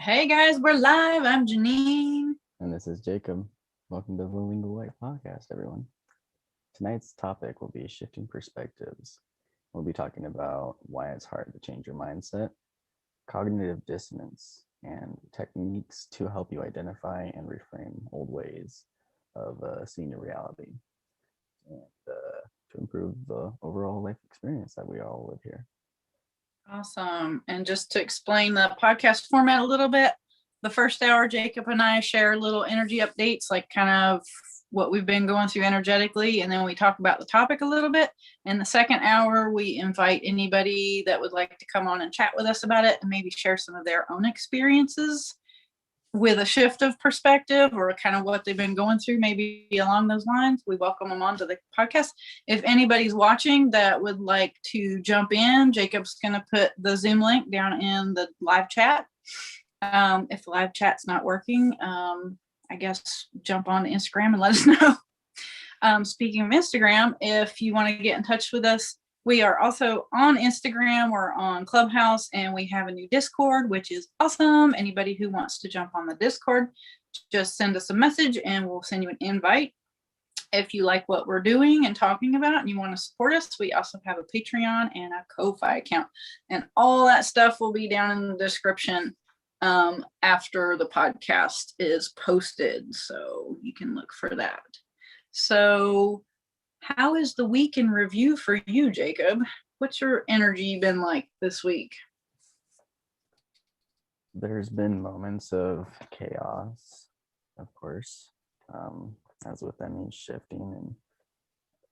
Hey guys, we're live. I'm Janine. And this is Jacob. Welcome to the Lingo White Podcast, everyone. Tonight's topic will be shifting perspectives. We'll be talking about why it's hard to change your mindset, cognitive dissonance, and techniques to help you identify and reframe old ways of seeing your reality and to improve the overall life experience that we all live here. Awesome. And just to explain the podcast format a little bit, the first hour, Jacob and I share little energy updates, like kind of what we've been going through energetically. And then we talk about the topic a little bit. And the second hour, we invite anybody that would like to come on and chat with us about it and maybe share some of their own experiences with a shift of perspective or kind of what they've been going through, maybe along those lines. We welcome them onto the podcast. If anybody's watching that would like to jump in, Jacob's going to put the Zoom link down in the live chat. If the live chat's not working, I guess jump on Instagram and let us know. Speaking of Instagram, if you want to get in touch with us, we are also on Instagram, we're on Clubhouse, and we have a new Discord, which is awesome. Anybody who wants to jump on the Discord, just send us a message and we'll send you an invite. If you like what we're doing and talking about and you want to support us, we also have a Patreon and a Ko-Fi account. And all that stuff will be down in the description after the podcast is posted. So you can look for that. So how is the week in review for you, Jacob? What's your energy been like this week? There's been moments of chaos, of course, as with any shifting and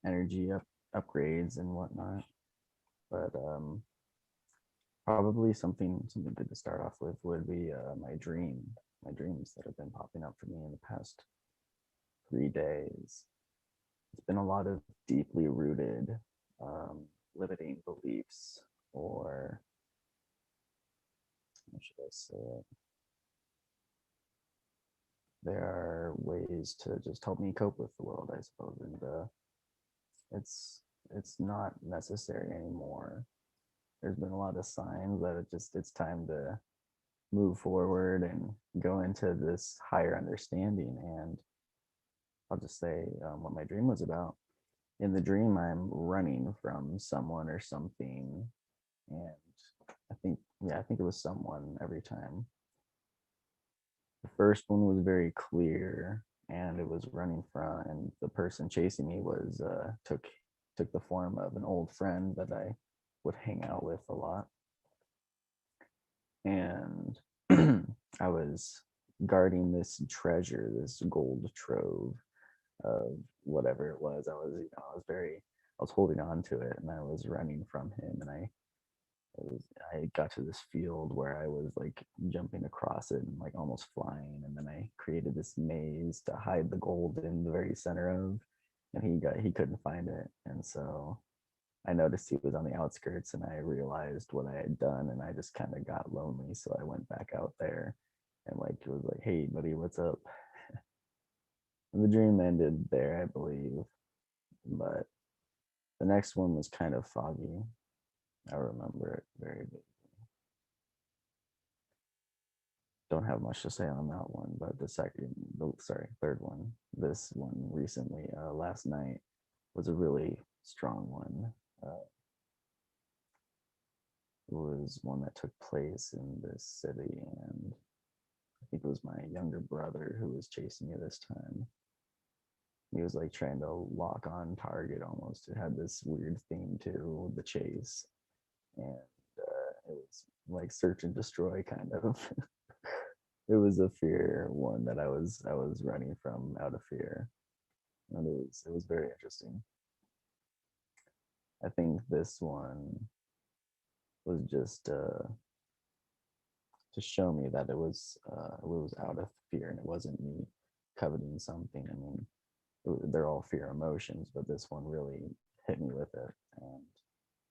energy upgrades and whatnot. But probably something good to start off with would be my dreams that have been popping up for me in the past 3 days. It's been a lot of deeply rooted limiting beliefs, or how should I say it? There are ways to just help me cope with the world, I suppose, and it's not necessary anymore. There's been a lot of signs that it's time to move forward and go into this higher understanding. And I'll just say what my dream was about. In the dream, I'm running from someone or something, and I think it was someone every time. The first one was very clear, and it was running from, and the person chasing me was took the form of an old friend that I would hang out with a lot, and I was guarding this treasure, this gold trove of whatever it was. I was holding on to it, and I was running from him, and I got to this field where I was like jumping across it and like almost flying, and then I created this maze to hide the gold in the very center of, and he couldn't find it, and so I noticed he was on the outskirts, and I realized what I had done, and I just kind of got lonely, so I went back out there and like it was like, hey buddy, what's up? And the dream ended there, I believe, but the next one was kind of foggy. I remember it very vividly. Don't have much to say on that one, but third one, this one recently, last night, was a really strong one. It was one that took place in this city, and I think it was my younger brother who was chasing me this time. He was like trying to lock on target almost. It had this weird theme to the chase, and it was like search and destroy kind of. It was a fear one that I was running from out of fear, and it was very interesting. I think this one was just to show me that it was out of fear, and it wasn't me coveting something. I mean, they're all fear emotions, but this one really hit me with it. And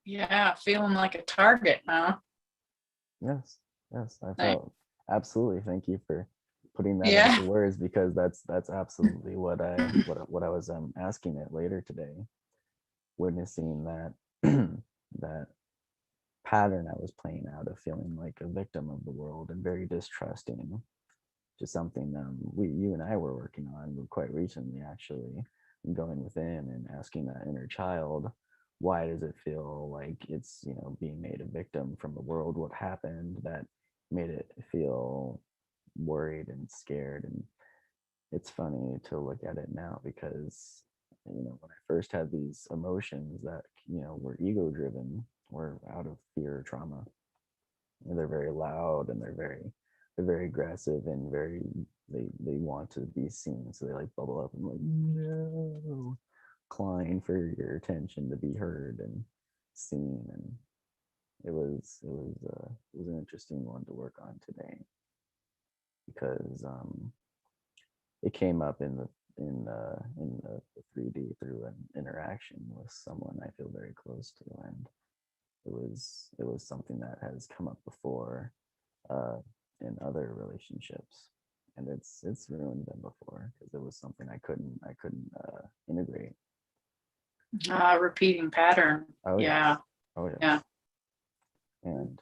yeah, feeling like a target, huh? yes, I felt absolutely. Thank you for putting that Yeah. into words, because that's absolutely what I was asking it later today, witnessing that that pattern I was playing out of feeling like a victim of the world and very distrusting, just something you and I were working on quite recently, actually, going within and asking that inner child, why does it feel like it's, being made a victim from the world? What happened that made it feel worried and scared? And it's funny to look at it now because, when I first had these emotions that, were ego driven or out of fear or trauma, and they're very loud and they're very aggressive and they want to be seen. So they like bubble up and like, no, crying for your attention to be heard and seen. And it was an interesting one to work on today because it came up in the 3D through an interaction with someone I feel very close to, and it was something that has come up before in other relationships, and it's ruined them before because it was something I couldn't integrate. Repeating pattern. Oh yeah. Oh yeah. And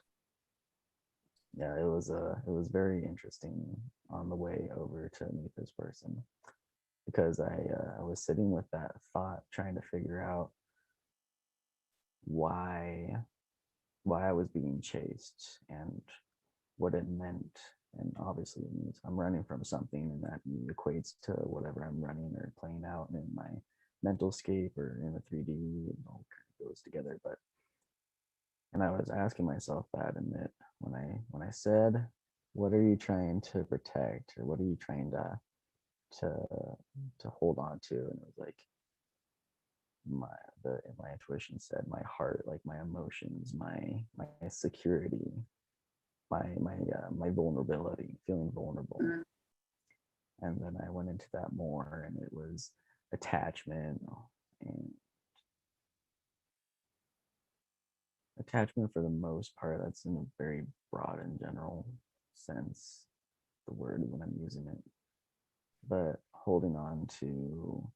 yeah, it was very interesting on the way over to meet this person because I was sitting with that thought, trying to figure out why I was being chased and what it meant. And obviously it means I'm running from something, and that equates to whatever I'm running or playing out in my mental scape or in a 3D. It all kind of goes together. And I was asking myself that, and that when I said, what are you trying to protect, or what are you trying to hold on to? And it was like my intuition said my heart, like my emotions, my security, my vulnerability, feeling vulnerable. And then I went into that more, and it was attachment, and attachment for the most part. That's in a very broad and general sense, the word when I'm using it. But holding on to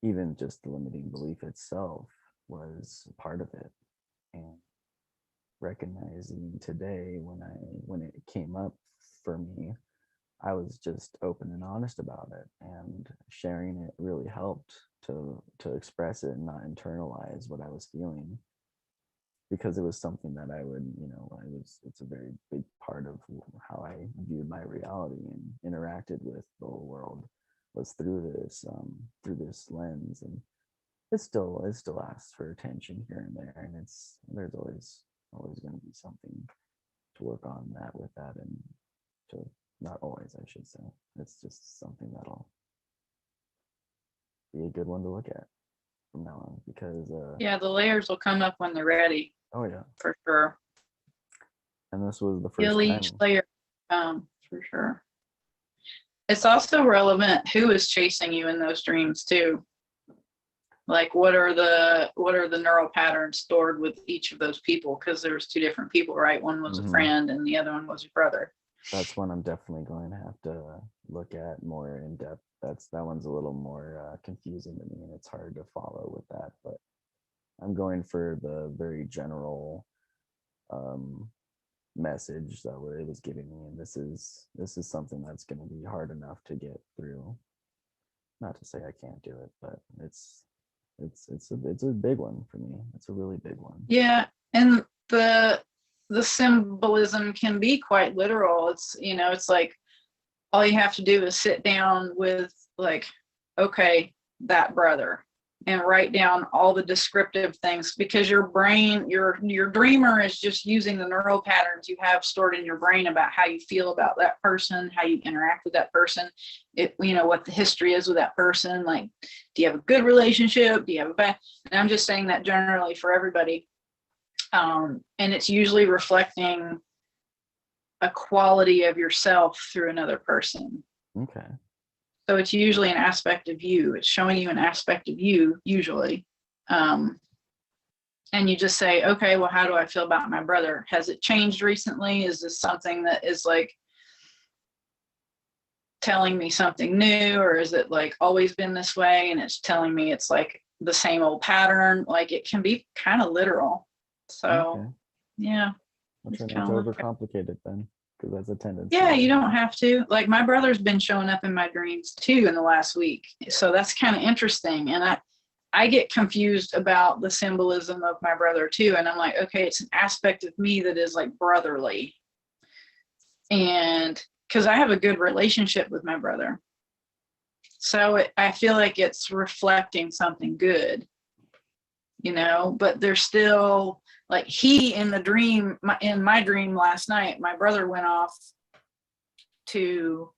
even just the limiting belief itself was part of it. And recognizing today when it came up for me, I was just open and honest about it, and sharing it really helped to express it and not internalize what I was feeling, because it was something that I would, it's a very big part of how I viewed my reality and interacted with the whole world, was through this lens. And it still asks for attention here and there, and there's always going to be something to work on with that, and to not always, I should say. It's just something that'll be a good one to look at from now on, because the layers will come up when they're ready. Oh yeah, for sure. And this was the first time. Each layer for sure. It's also relevant who is chasing you in those dreams too. Like what are the neural patterns stored with each of those people? Because there was two different people, right? One was a friend and the other one was your brother. That's one I'm definitely going to have to look at more in depth. That one's a little more confusing to me, and it's hard to follow with that. But I'm going for the very general message that it was giving me, and this is something that's going to be hard enough to get through. Not to say I can't do it, but it's a big one for me. It's a really big one. Yeah, and the symbolism can be quite literal. It's it's like all you have to do is sit down with like, okay, that brother, and write down all the descriptive things, because your brain, your dreamer is just using the neural patterns you have stored in your brain about how you feel about that person, how you interact with that person, what the history is with that person. Like, do you have a good relationship? Do you have a bad? And I'm just saying that generally for everybody. And it's usually reflecting a quality of yourself through another person. Okay. So it's usually an aspect of you. It's showing you an aspect of you, usually. And you just say, okay, well, how do I feel about my brother? Has it changed recently? Is this something that is like telling me something new? Or is it like always been this way and it's telling me it's like the same old pattern? Like, it can be kind of literal. So Okay. yeah. I'll try Just not to kinda look overcomplicate it then, because that's a tendency. Yeah, you don't have to. Like my brother's been showing up in my dreams too in the last week. So that's kind of interesting. And I get confused about the symbolism of my brother too. And I'm like, okay, it's an aspect of me that is like brotherly. And because I have a good relationship with my brother. So I feel like it's reflecting something good, you know, but there's still like he in the dream, in my dream last night, my brother went off to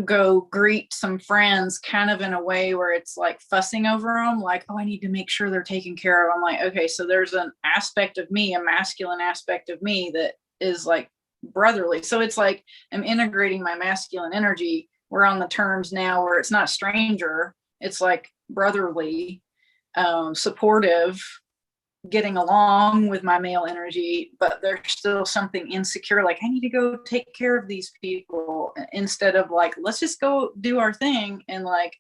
go greet some friends kind of in a way where it's like fussing over them, like, oh, I need to make sure they're taken care of. I'm like, okay, so there's an aspect of me, a masculine aspect of me that is like brotherly. So it's like I'm integrating my masculine energy. We're on the terms now where it's not stranger, it's like brotherly, supportive, getting along with my male energy, but there's still something insecure, like I need to go take care of these people, instead of like, let's just go do our thing. And like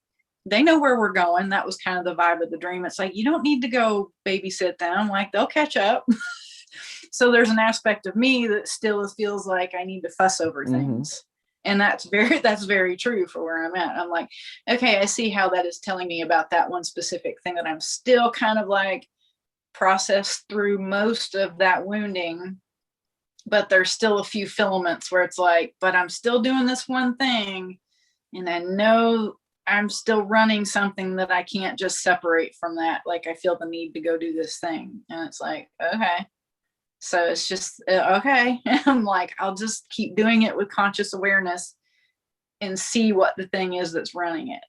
they know where we're going. That was kind of the vibe of the dream. It's like, you don't need to go babysit them, like they'll catch up. So there's an aspect of me that still feels like I need to fuss over things. And that's very true for where I'm at. I'm like, okay, I see how that is telling me about that one specific thing that I'm still kind of like process through most of that wounding, but there's still a few filaments where it's like, but I'm still doing this one thing, and I know I'm still running something that I can't just separate from that. Like I feel the need to go do this thing, and it's like, okay, so it's just okay. I'm like, I'll just keep doing it with conscious awareness and see what the thing is that's running it,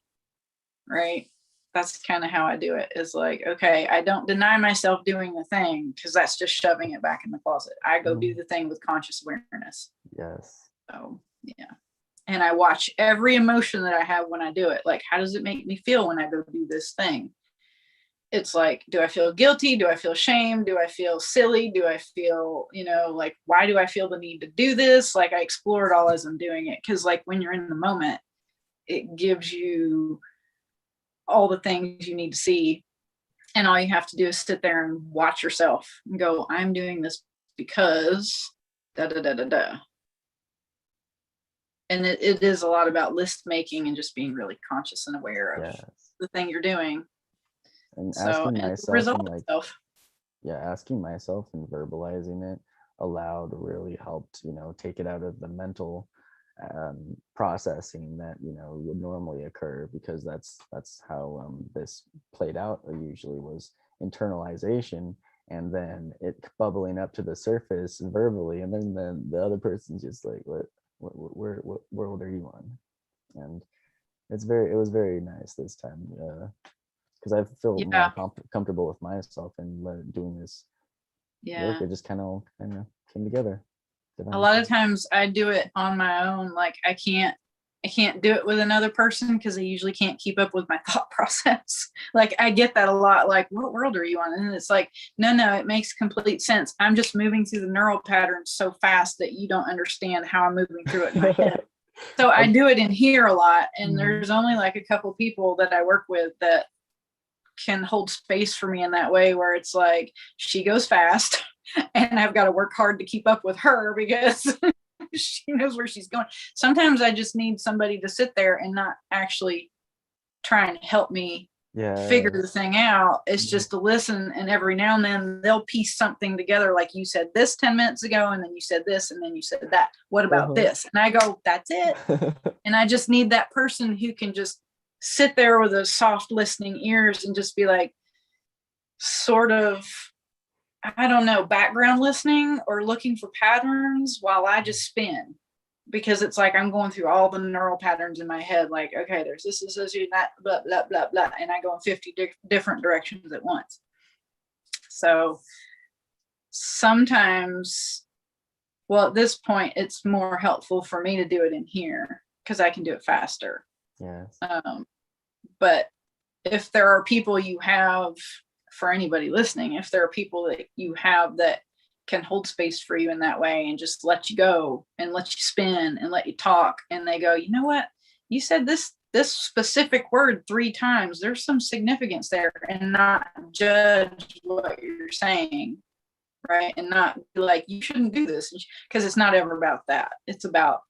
right? That's kind of how I do it, is like, okay, I don't deny myself doing the thing because that's just shoving it back in the closet. I go do the thing with conscious awareness. Yes. So yeah. And I watch every emotion that I have when I do it. Like, how does it make me feel when I go do this thing? It's like, do I feel guilty? Do I feel shame? Do I feel silly? Do I feel, you know, like, why do I feel the need to do this? Like I explore it all as I'm doing it. Cause like when you're in the moment, it gives you all the things you need to see, and all you have to do is sit there and watch yourself and go, I'm doing this because da da da da da. And it is a lot about list making and just being really conscious and aware of the thing you're doing, and so asking and myself result and like itself. asking myself and verbalizing it aloud really helped, you know, take it out of the mental processing that, you know, would normally occur, because that's how this played out usually, was internalization and then it bubbling up to the surface verbally, and then the other person's just like, what world are you on? And it was very nice this time, because I feel more comfortable with myself and doing this work. It just kind of came together. A lot of times I do it on my own. Like I can't do it with another person because I usually can't keep up with my thought process. Like I get that a lot, like, what world are you on? And it's like, no, it makes complete sense. I'm just moving through the neural patterns so fast that you don't understand how I'm moving through it in my head. So I do it in here a lot. And there's only like a couple people that I work with that can hold space for me in that way, where it's like she goes fast and I've got to work hard to keep up with her because she knows where she's going. Sometimes I just need somebody to sit there and not actually try and help me figure the thing out. It's just to listen, and every now and then they'll piece something together, like you said this 10 minutes ago, and then you said this, and then you said that. What about this? And I go, that's it. And I just need that person who can just sit there with a soft listening ears and just be like, sort of, I don't know, background listening or looking for patterns while I just spin, because it's like I'm going through all the neural patterns in my head. Like, okay, there's this, that, blah, blah, blah, blah. And I go in 50 different directions at once. So sometimes, well, at this point, it's more helpful for me to do it in here because I can do it faster. Yes. But if there are people you have, for anybody listening, if there are people that you have that can hold space for you in that way and just let you go and let you spin and let you talk, and they go, you know what, you said this this specific word 3 times. There's some significance there, and not judge what you're saying, right? And not be like, you shouldn't do this, because it's not ever about that. It's about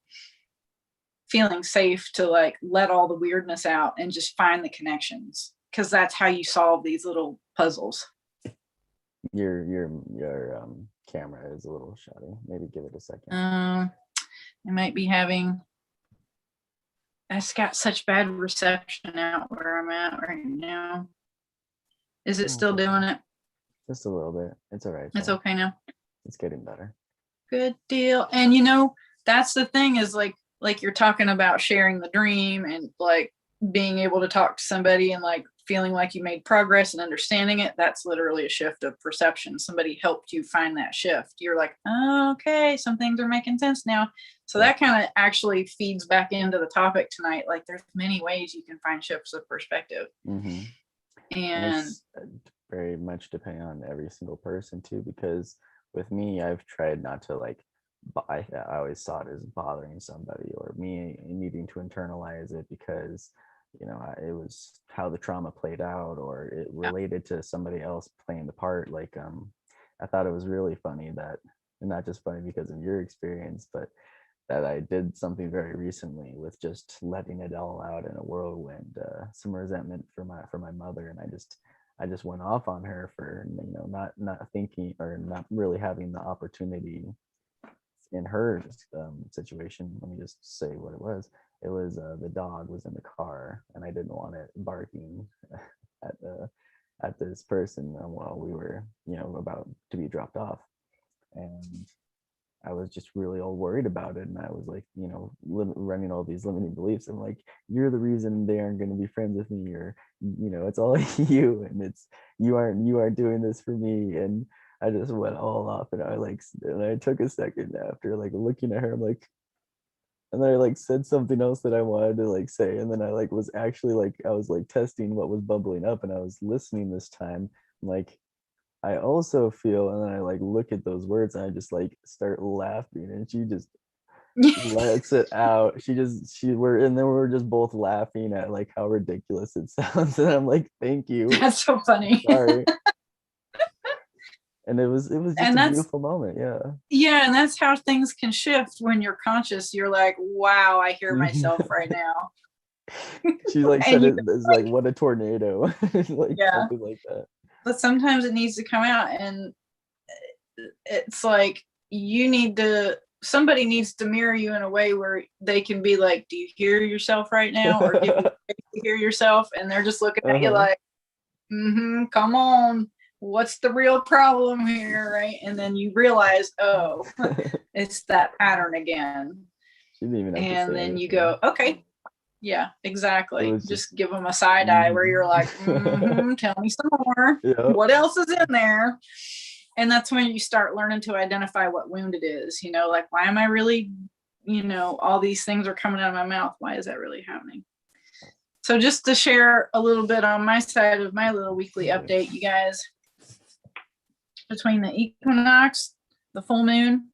feeling safe to like let all the weirdness out and just find the connections, because that's how you solve these little puzzles. Your camera is a little shoddy. Maybe give it a second. I might be having. It's got such bad reception out where I'm at right now. Is it still doing it? Just a little bit. It's all right. It's okay now. It's getting better. Good deal. And you know, that's the thing, is like you're talking about sharing the dream and like being able to talk to somebody and like feeling like you made progress and understanding it. That's literally a shift of perception. Somebody helped you find that shift. You're like, oh, okay, some things are making sense now. So that kind of actually feeds back into the topic tonight. Like there's many ways you can find shifts of perspective. Mm-hmm. And it's very much depending on every single person too, because with me, I've tried not to like, I always saw it as bothering somebody or me needing to internalize it, because you know it was how the trauma played out, or it related to somebody else playing the part. Like I thought it was really funny that, and not just funny because of your experience, but that I did something very recently with just letting it all out in a whirlwind, some resentment for my mother, and I just went off on her for, you know, not thinking or not really having the opportunity in her situation. Let me just say what it was. It was the dog was in the car, and I didn't want it barking at this person while we were, you know, about to be dropped off, and I was just really all worried about it. And I was like, you know, running all these limiting beliefs. I'm like, you're the reason they aren't going to be friends with me, or, you know, it's all you, and it's, you aren't doing this for me. And I just went all off, and I took a second after like looking at her. I'm like, and then I like said something else that I wanted to like say. And then I like was actually like, I was like testing what was bubbling up, and I was listening this time. I'm like, I also feel, and then I like look at those words and I just like start laughing, and she just lets it out. And then we're just both laughing at like how ridiculous it sounds. And I'm like, thank you. That's so funny. Sorry. And it was just a beautiful moment. Yeah. Yeah. And that's how things can shift when you're conscious. You're like, wow, I hear myself right now. She like said it's like, what a tornado. Like something like that. But sometimes it needs to come out, and it's like somebody needs to mirror you in a way where they can be like, do you hear yourself right now? Or give you space to hear yourself, and they're just looking at you like, come on, what's the real problem here, right? And then you realize, oh, it's that pattern again. And then you go, okay. Yeah, exactly. Just give them a side eye where you're like, tell me some more. Yeah. What else is in there? And that's when you start learning to identify what wound it is. You know, like, why am I really, you know, all these things are coming out of my mouth. Why is that really happening? So just to share a little bit on my side of my little weekly update, you guys, between the equinox, the full moon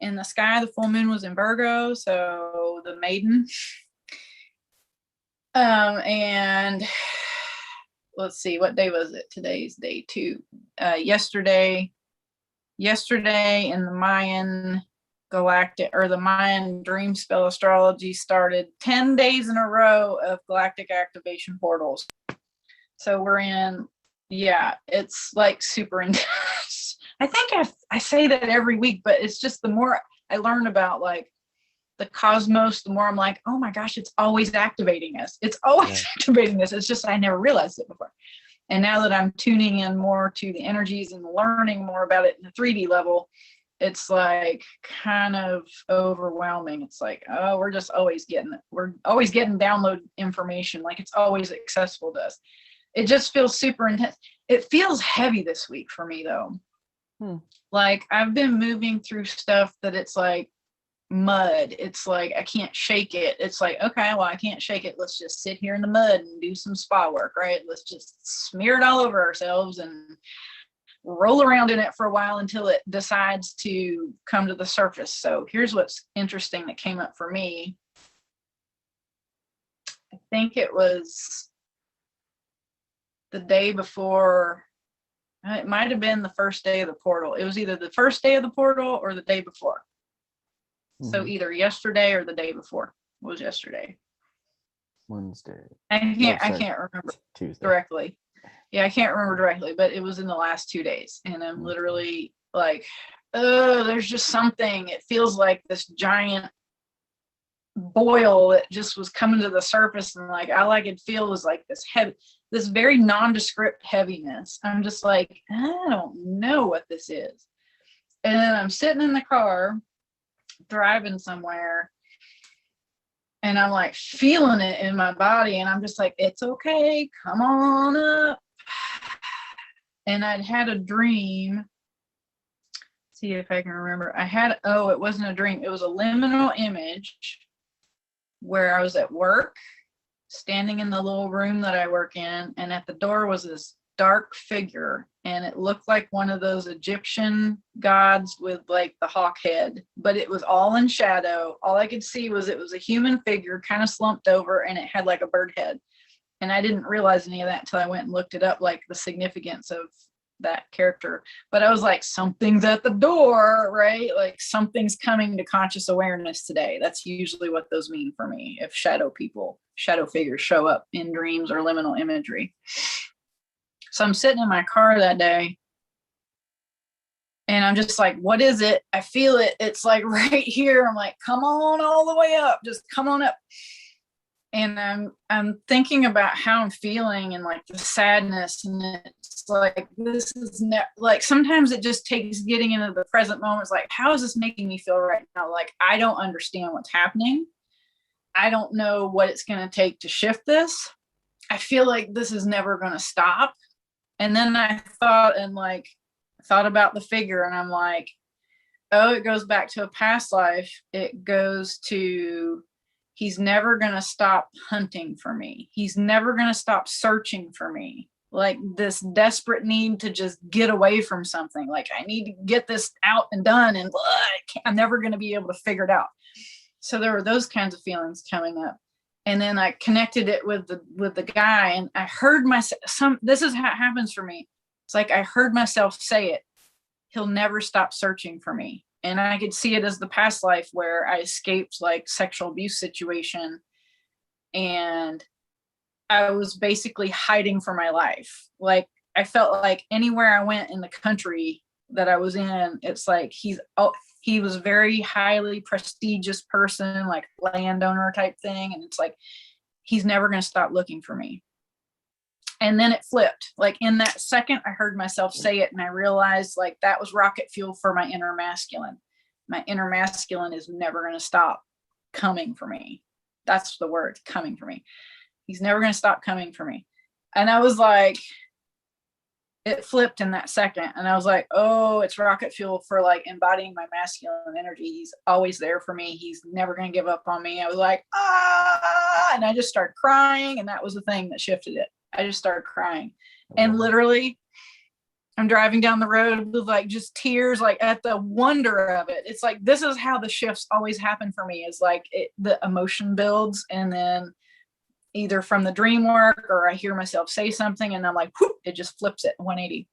in the sky, the full moon was in Virgo, so the maiden. And let's see, what day was it? Today's day 2. Yesterday in the Mayan galactic, or the Mayan dream spell astrology, started 10 days in a row of galactic activation portals. So we're in, it's like super intense. I think I say that every week, but it's just the more I learn about like the cosmos, the more I'm like, oh my gosh, it's always activating us. It's always activating us. It's just I never realized it before. And now that I'm tuning in more to the energies and learning more about it in the 3D level, it's like kind of overwhelming. It's like, oh, we're always getting download information. Like it's always accessible to us. It just feels super intense. It feels heavy this week for me though. Like I've been moving through stuff that it's like mud. It's like I can't shake it. It's like, okay, well, I can't shake it. Let's just sit here in the mud and do some spa work, right? Let's just smear it all over ourselves and roll around in it for a while until it decides to come to the surface. So here's what's interesting that came up for me. I think it was the day before. It might have been the first day of the portal. It was either the first day of the portal or the day before. So either yesterday or the day before was yesterday. Wednesday. I can't remember Tuesday. directly. Yeah, I can't remember directly, but it was in the last 2 days. And I'm literally like, oh, there's just something. It feels like this giant boil that just was coming to the surface, and like all I could feel was like this heavy, this very nondescript heaviness. I'm just like, I don't know what this is. And then I'm sitting in the car driving somewhere, and I'm like feeling it in my body, and I'm just like, it's okay, come on up. And I'd had a dream. See if I can remember. It wasn't a dream, it was a liminal image where I was at work, standing in the little room that I work in, and at the door was this dark figure, and it looked like one of those Egyptian gods with like the hawk head, but it was all in shadow. All I could see was it was a human figure kind of slumped over, and it had like a bird head. And I didn't realize any of that until I went and looked it up, like the significance of that character. But I was like, something's at the door, right? Like something's coming to conscious awareness today. That's usually what those mean for me, if shadow figures show up in dreams or liminal imagery. So I'm sitting in my car that day, and I'm just like, what is it? I feel it. It's like right here. I'm like, come on all the way up. Just come on up. And I'm thinking about how I'm feeling and like the sadness, and it's like, this is like, sometimes it just takes getting into the present moment. It's like, how is this making me feel right now? Like, I don't understand what's happening. I don't know what it's going to take to shift this. I feel like this is never going to stop. And then I thought about the figure, and I'm like, oh, it goes back to a past life. It goes to, he's never going to stop hunting for me. He's never going to stop searching for me. Like this desperate need to just get away from something. Like, I need to get this out and done, and I'm never going to be able to figure it out. So there were those kinds of feelings coming up. And then I connected it with the guy, and I heard myself, this is how it happens for me. It's like, I heard myself say it. He'll never stop searching for me. And I could see it as the past life where I escaped like sexual abuse situation, and I was basically hiding for my life. Like, I felt like anywhere I went in the country that I was in, it's like he was very highly prestigious person, like landowner type thing. And it's like, he's never going to stop looking for me. And then it flipped. Like in that second, I heard myself say it, and I realized like that was rocket fuel for my inner masculine. My inner masculine is never going to stop coming for me. That's the word, coming for me. He's never going to stop coming for me. And I was like, it flipped in that second. And I was like, oh, it's rocket fuel for like embodying my masculine energy. He's always there for me. He's never going to give up on me. I was like, and I just started crying. And that was the thing that shifted it. I just started crying. And literally, I'm driving down the road with like just tears, like at the wonder of it. It's like, this is how the shifts always happen for me, is like the emotion builds, and then either from the dream work or I hear myself say something, and I'm like, whoop, it just flips it 180.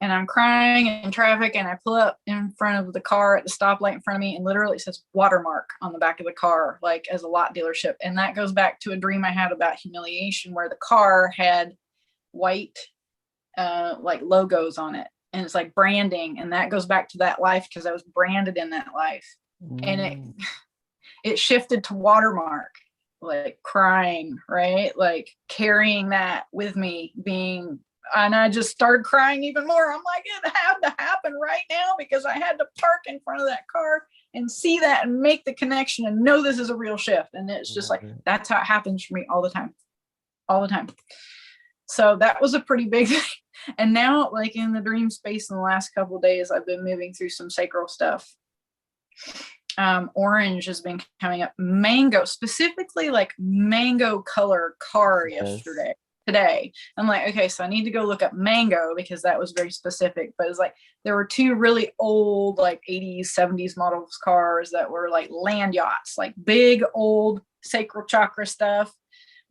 And I'm crying in traffic, and I pull up in front of the car at the stoplight in front of me, and literally it says watermark on the back of the car, like as a lot dealership. And that goes back to a dream I had about humiliation, where the car had white like logos on it, and it's like branding, and that goes back to that life because I was branded in that life. And it shifted to watermark, like crying, right? Like carrying that with me, and I just started crying even more. I'm like, it had to happen right now, because I had to park in front of that car and see that and make the connection and know this is a real shift. And it's just like, that's how it happens for me all the time. So that was a pretty big thing. And now, like in the dream space in the last couple of days, I've been moving through some sacral stuff. Orange has been coming up. Mango, specifically like mango color car today. I'm like, okay, so I need to go look up mango, because that was very specific. But it's like, there were two really old, like 80s, 70s models cars that were like land yachts, like big old sacral chakra stuff.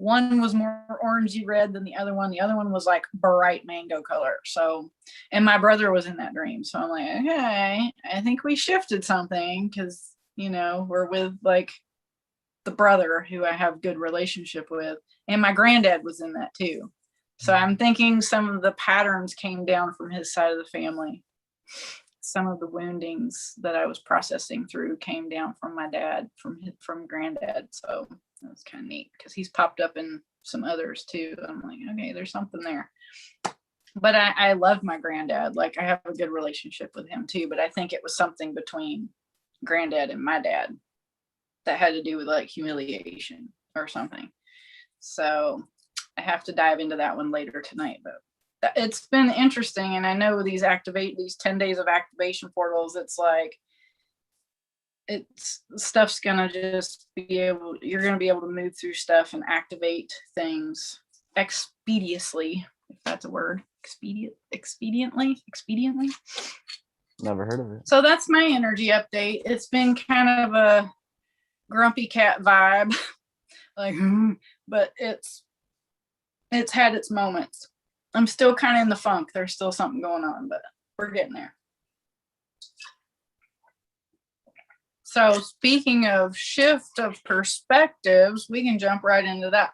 one was more orangey red than the other one. The other one was like bright mango color. So, and my brother was in that dream. So I'm like, okay, I think we shifted something because, you know, we're with like the brother who I have good relationship with. And my granddad was in that too. So I'm thinking some of the patterns came down from his side of the family. Some of the woundings that I was processing through came down from my dad, from granddad. So that's kind of neat because he's popped up in some others too. I'm like, okay, there's something there. But I love my granddad. Like I have a good relationship with him too. But I think it was something between granddad and my dad that had to do with like humiliation or something. So I have to dive into that one later tonight, but it's been interesting. And I know these 10 days of activation portals, it's like, stuff's gonna just you're gonna be able to move through stuff and activate things expeditiously, if that's a word. Expediently. Never heard of it. So that's my energy update. It's been kind of a grumpy cat vibe, like, but it's had its moments. I'm still kind of in the funk. There's still something going on, but we're getting there. So speaking of shift of perspectives, we can jump right into that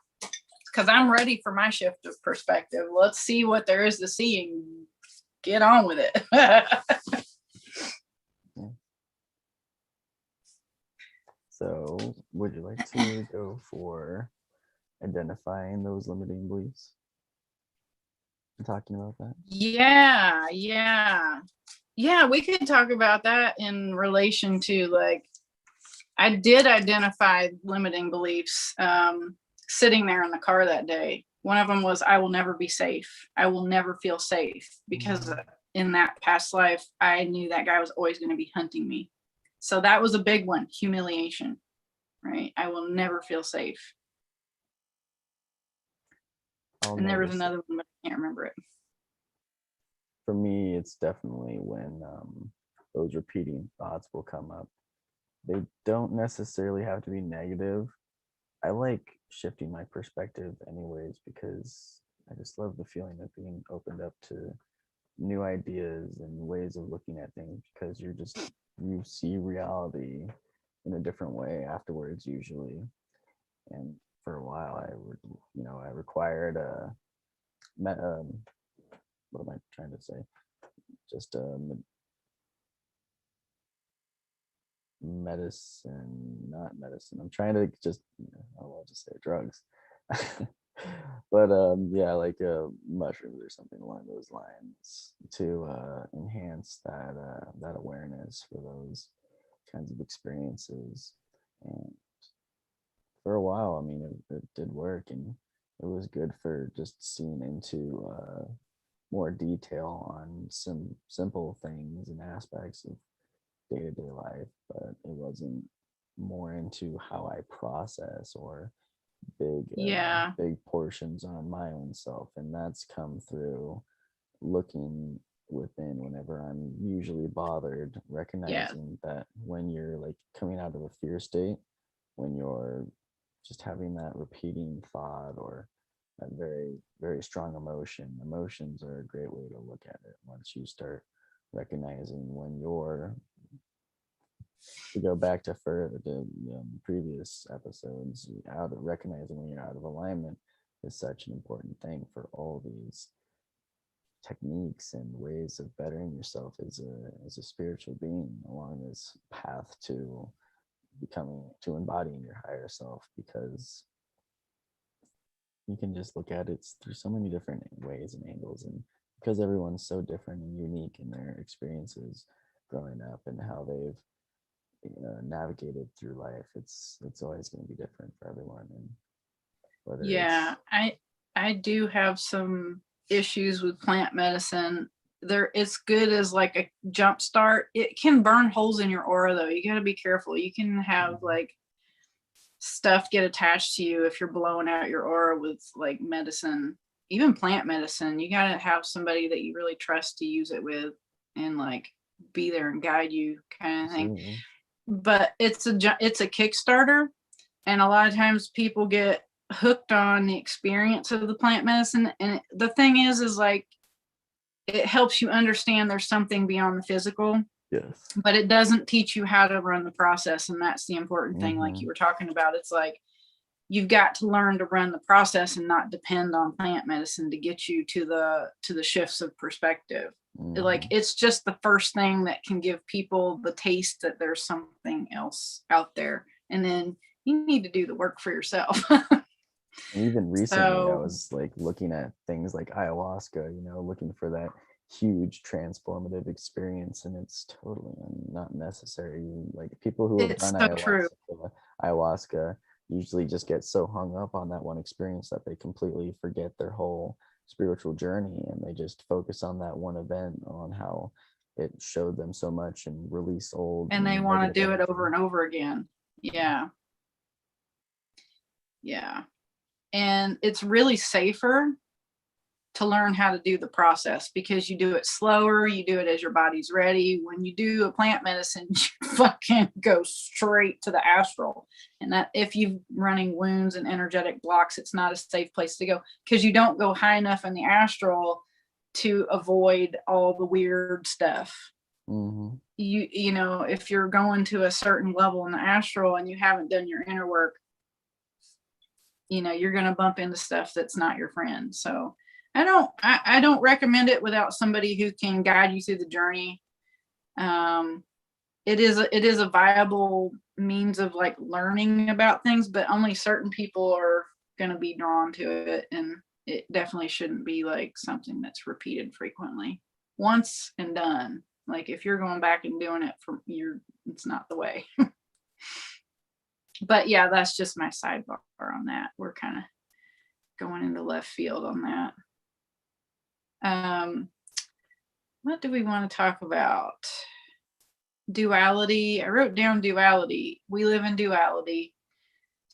because I'm ready for my shift of perspective. Let's see what there is to see and get on with it. So would you like to go for identifying those limiting beliefs? Talking about that? Yeah, we could talk about that in relation to, like, I did identify limiting beliefs sitting there in the car that day. One of them was, I will never be safe. I will never feel safe, because in that past life, I knew that guy was always going to be hunting me. So that was a big one, humiliation, right? I will never feel safe. And there was another one, but I can't remember it. For me, it's definitely when those repeating thoughts will come up. They don't necessarily have to be negative. I like shifting my perspective anyways, because I just love the feeling of being opened up to new ideas and ways of looking at things, because you see reality in a different way afterwards usually. And for a while I required what am I trying to say? Just not medicine. I'm trying to just, I'll just say drugs. But yeah, like mushrooms or something along those lines to enhance that awareness for those kinds of experiences. And for a while, I mean, it did work, and it was good for just seeing into more detail on some simple things and aspects of day-to-day life, but it wasn't more into how I process or big portions on my own self. And that's come through looking within whenever I'm usually bothered, recognizing that when you're like coming out of a fear state, when you're just having that repeating thought or that very, very strong emotions are a great way to look at it. Once you start recognizing when you're, to go back to further the previous episodes, recognizing when you're out of alignment is such an important thing for all these techniques and ways of bettering yourself as a spiritual being along this path to embodying your higher self, because you can just look at it through so many different ways and angles, and because everyone's so different and unique in their experiences growing up and how they've navigated through life, it's always going to be different for everyone. And whether I do have some issues with plant medicine. It's good as like a jump start. It can burn holes in your aura though. You got to be careful. You can have like stuff get attached to you if you're blowing out your aura with like medicine, even plant medicine. You got to have somebody that you really trust to use it with and like be there and guide you, kind of thing. Absolutely. But it's a Kickstarter, and a lot of times people get hooked on the experience of the plant medicine. And the thing is like, it helps you understand there's something beyond the physical. Yes. But it doesn't teach you how to run the process. And that's the important thing. Like you were talking about, it's like, you've got to learn to run the process and not depend on plant medicine to get you to the shifts of perspective. Like, it's just the first thing that can give people the taste that there's something else out there. And then you need to do the work for yourself. Even recently, I was like looking at things like ayahuasca, looking for that huge transformative experience, and it's totally not necessary. Like people who have done ayahuasca usually just get so hung up on that one experience that they completely forget their whole spiritual journey, and they just focus on that one event, on how it showed them so much and release old, and they want to do it over and over again. Yeah And it's really safer to learn how to do the process, because you do it slower, you do it as your body's ready. When you do a plant medicine, you fucking go straight to the astral. And that, if you're running wounds and energetic blocks, it's not a safe place to go, because you don't go high enough in the astral to avoid all the weird stuff. You know, if you're going to a certain level in the astral and you haven't done your inner work, you're going to bump into stuff that's not your friend. So I don't recommend it without somebody who can guide you through the journey. It is a viable means of like learning about things, but only certain people are going to be drawn to it. And it definitely shouldn't be like something that's repeated frequently. Once and done. Like if you're going back and doing it it's not the way. But yeah, that's just my sidebar on that. We're kind of going into left field on that. What do we want to talk about? Duality. I wrote down duality. We live in duality.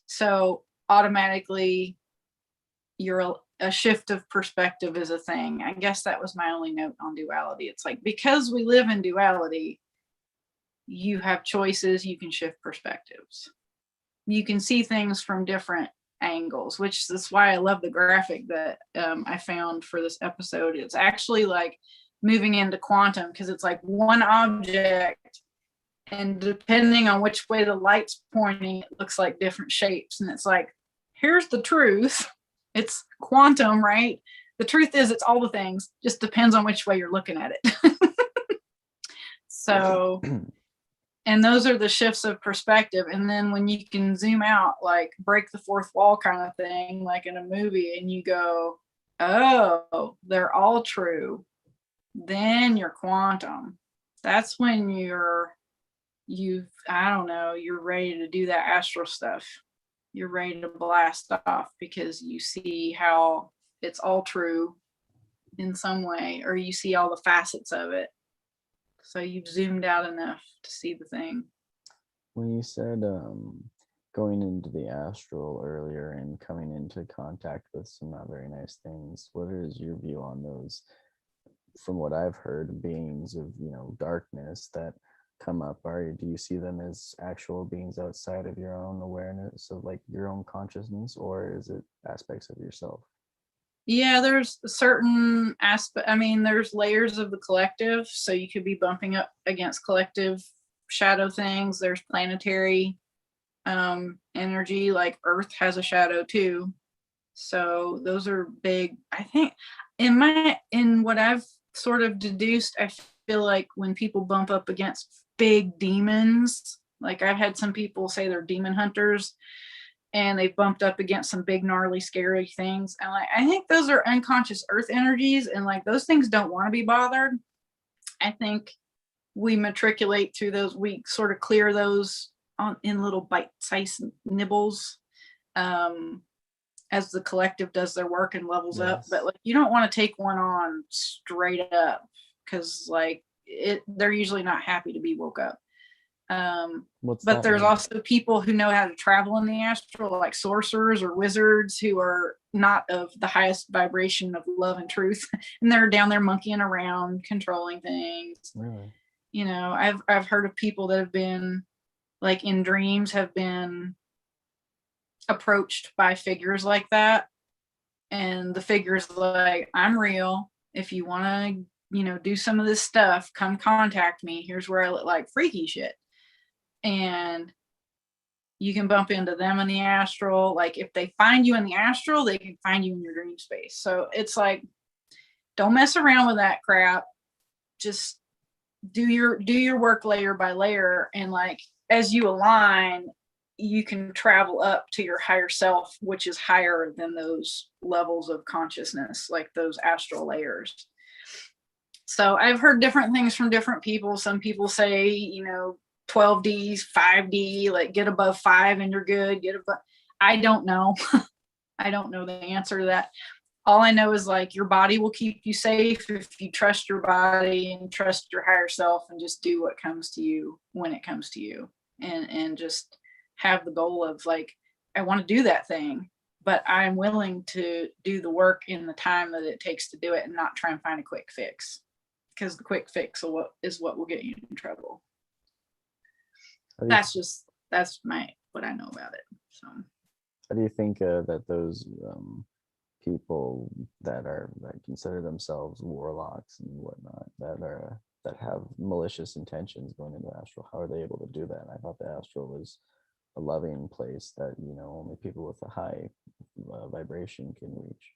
So automatically a shift of perspective is a thing. I guess that was my only note on duality. It's like, because we live in duality, you have choices, you can shift perspectives. You can see things from different angles, which is why I love the graphic that I found for this episode. It's actually like moving into quantum, because it's like one object, and depending on which way the light's pointing, it looks like different shapes. And it's like, here's the truth. It's quantum, right? The truth is, it's all the things, just depends on which way you're looking at it. So, and those are the shifts of perspective. And then when you can zoom out, like break the fourth wall kind of thing, like in a movie, and you go, oh, they're all true. Then you're quantum. That's when you're ready to do that astral stuff. You're ready to blast off, because you see how it's all true in some way, or you see all the facets of it. So you've zoomed out enough to see the thing. When you said going into the astral earlier and coming into contact with some not very nice things, what is your view on those? From what I've heard, beings of darkness that come up, do you see them as actual beings outside of your own awareness, of like your own consciousness, or is it aspects of yourself? Yeah, there's certain aspect. I mean, there's layers of the collective, so you could be bumping up against collective shadow things. There's planetary energy, like Earth has a shadow too. So those are big. I think in what I've sort of deduced, I feel like when people bump up against big demons, like I've had some people say they're demon hunters, and they've bumped up against some big, gnarly, scary things. And like, I think those are unconscious earth energies, and like those things don't want to be bothered. I think we matriculate through those. We sort of clear those in little bite-sized nibbles as the collective does their work and levels up. But like, you don't want to take one on straight up, because like they're usually not happy to be woke up. But there's also people who know how to travel in the astral, like sorcerers or wizards, who are not of the highest vibration of love and truth, and they're down there monkeying around, controlling things. Really? I've heard of people that have been like in dreams, have been approached by figures like that. And the figure's like, I'm real. If you want to, do some of this stuff, come contact me. Here's where I look like freaky shit. And you can bump into them in the astral. Like if they find you in the astral, they can find you in your dream space. So it's like, don't mess around with that crap. Just do your work layer by layer. And like, as you align, you can travel up to your higher self, which is higher than those levels of consciousness, like those astral layers. So I've heard different things from different people. Some people say, 12Ds, 5D, like get above 5 and you're good. I don't know. I don't know the answer to that. All I know is like your body will keep you safe if you trust your body and trust your higher self and just do what comes to you when it comes to you, and just have the goal of like, I want to do that thing, but I'm willing to do the work in the time that it takes to do it and not try and find a quick fix, because the quick fix is what will get you in trouble. That's what I know about it. So how do you think that those people that consider themselves warlocks and whatnot, that have malicious intentions going into astral, how are they able to do that? I thought the astral was a loving place that only people with a high vibration can reach.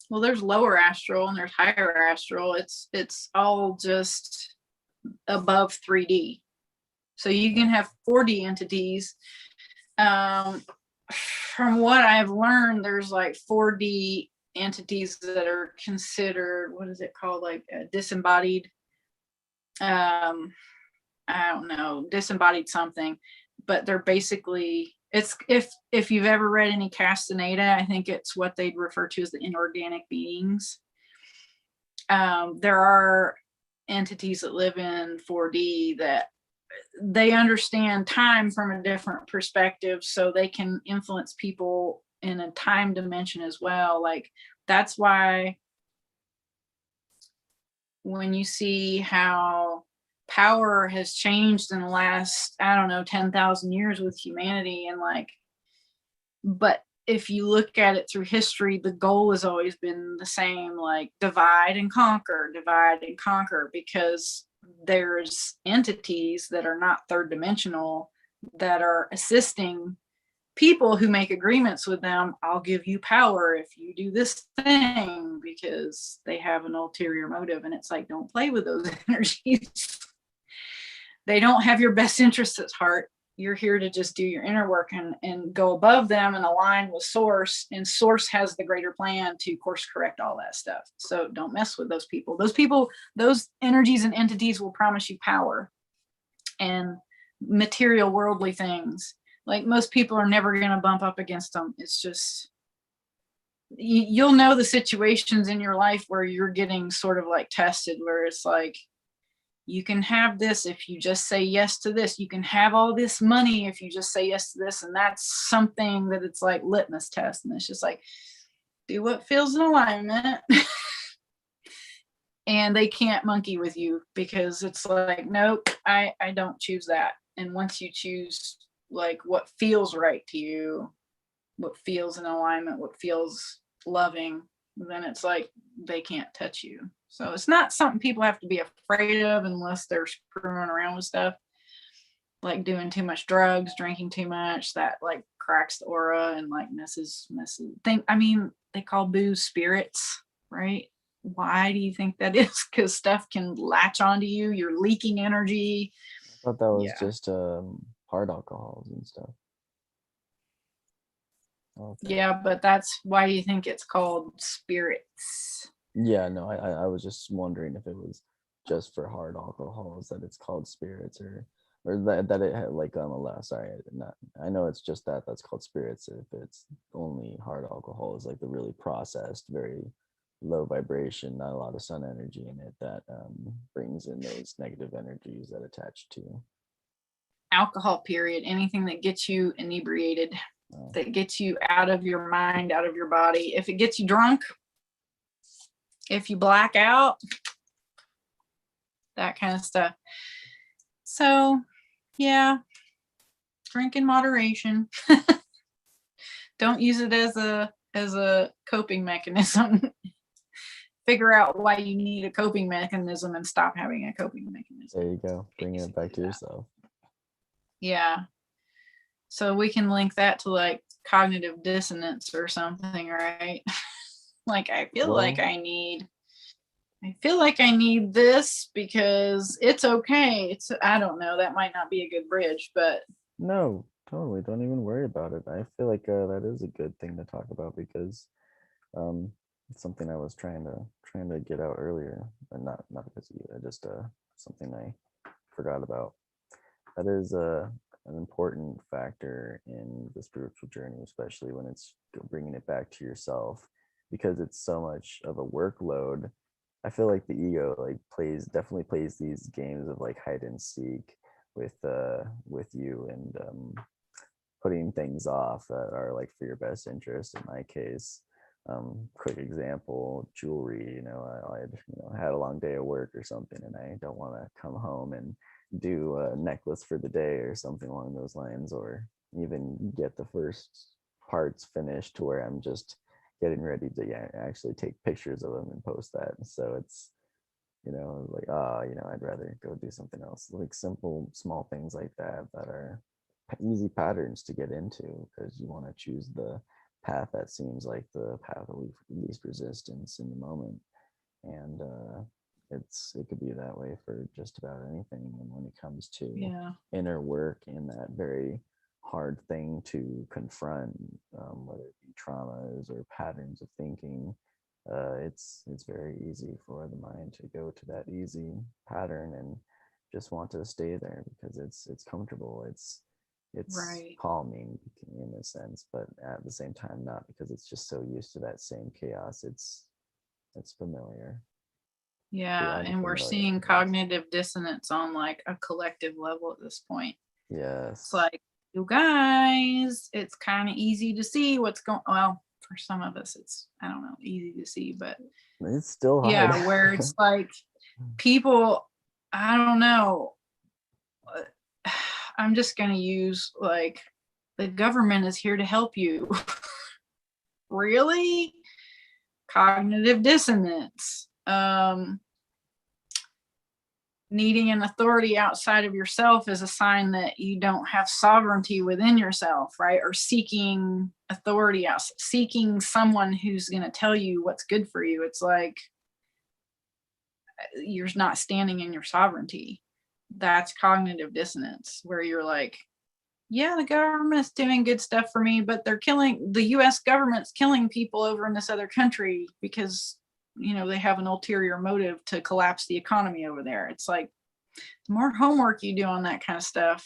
Well, there's lower astral and there's higher astral. It's all just above 3D. So you can have 4D entities. From what I've learned, there's like 4D entities that are considered, what is it called, like disembodied. I don't know, disembodied something, but they're basically, it's if you've ever read any Castaneda, I think it's what they'd refer to as the inorganic beings. There are entities that live in 4D that they understand time from a different perspective, so they can influence people in a time dimension as well. Like that's why when you see how power has changed in the last, 10,000 years with humanity, and like, but if you look at it through history, the goal has always been the same, like divide and conquer, because there's entities that are not third dimensional that are assisting people who make agreements with them. I'll give you power if you do this thing, because they have an ulterior motive. And it's like, don't play with those energies. They don't have your best interests at heart. You're here to just do your inner work and go above them and align with source. And source has the greater plan to course correct all that stuff. So don't mess with those people. Those energies and entities will promise you power and material worldly things. Like most people are never going to bump up against them. It's just, you'll know the situations in your life where you're getting sort of like tested, where it's like, you can have this if you just say yes to this. You can have all this money if you just say yes to this. And that's something that it's like litmus test. And it's just like, do what feels in alignment. And they can't monkey with you, because it's like, nope, I don't choose that. And once you choose like what feels right to you, what feels in alignment, what feels loving, then it's like they can't touch you. So it's not something people have to be afraid of unless they're screwing around with stuff like doing too much drugs, drinking too much, that like cracks the aura and like messes thing. I mean, they call booze spirits, right? Why do you think that is? Because stuff can latch onto you. You're leaking energy. I thought that was just hard alcohols and stuff. Okay. Yeah, but that's why you think it's called spirits. Yeah, no, I was just wondering if it was just for hard alcohols that it's called spirits, or that it had like sorry, I know it's just that's called spirits. If it's only hard alcohol is like the really processed, very low vibration, not a lot of sun energy in it, that brings in those negative energies that attach to alcohol, period. Anything that gets you inebriated, that gets you out of your mind, out of your body. If it gets you drunk, if you black out, that kind of stuff. So yeah, drink in moderation. Don't use it as a coping mechanism. Figure out why you need a coping mechanism and stop having a coping mechanism. There you go. Bring it back to yourself. Yeah. So we can link that to like cognitive dissonance or something, right? Like I feel like I need this because it's okay. I don't know, that might not be a good bridge, but no, totally. Don't even worry about it. I feel like that is a good thing to talk about because it's something I was trying to get out earlier, and not because of you. I just something I forgot about. That is an important factor in the spiritual journey, especially when it's bringing it back to yourself, because it's so much of a workload. I feel like the ego like definitely plays these games of like hide and seek with you, and putting things off that are like for your best interest. In my case, quick example, jewelry. I'd had a long day of work or something, and I don't want to come home and do a necklace for the day or something along those lines, or even get the first parts finished to where I'm just getting ready to actually take pictures of them and post that. So it's like, I'd rather go do something else, like simple small things like that are easy patterns to get into, because you want to choose the path that seems like the path of least resistance in the moment. And it could be that way for just about anything. And when it comes to inner work and that very hard thing to confront, whether it be traumas or patterns of thinking, it's very easy for the mind to go to that easy pattern and just want to stay there because it's comfortable. It's right. calming in a sense, but at the same time not, because it's just so used to that same chaos. It's familiar. Yeah, and we're seeing cognitive dissonance on like a collective level at this point. Yes. It's like, you guys, it's kind of easy to see what's going. Well, for some of us, it's, I don't know, easy to see, but it's still hard. Yeah, where it's like people, I don't know. I'm just gonna use like the government is here to help you. Really? Cognitive dissonance. Needing an authority outside of yourself is a sign that you don't have sovereignty within yourself, right? Or seeking authority out, seeking someone who's going to tell you what's good for you. It's like you're not standing in your sovereignty. That's cognitive dissonance, where you're like, yeah, the government's doing good stuff for me, but the US government's killing people over in this other country because they have an ulterior motive to collapse the economy over there. It's like, the more homework you do on that kind of stuff.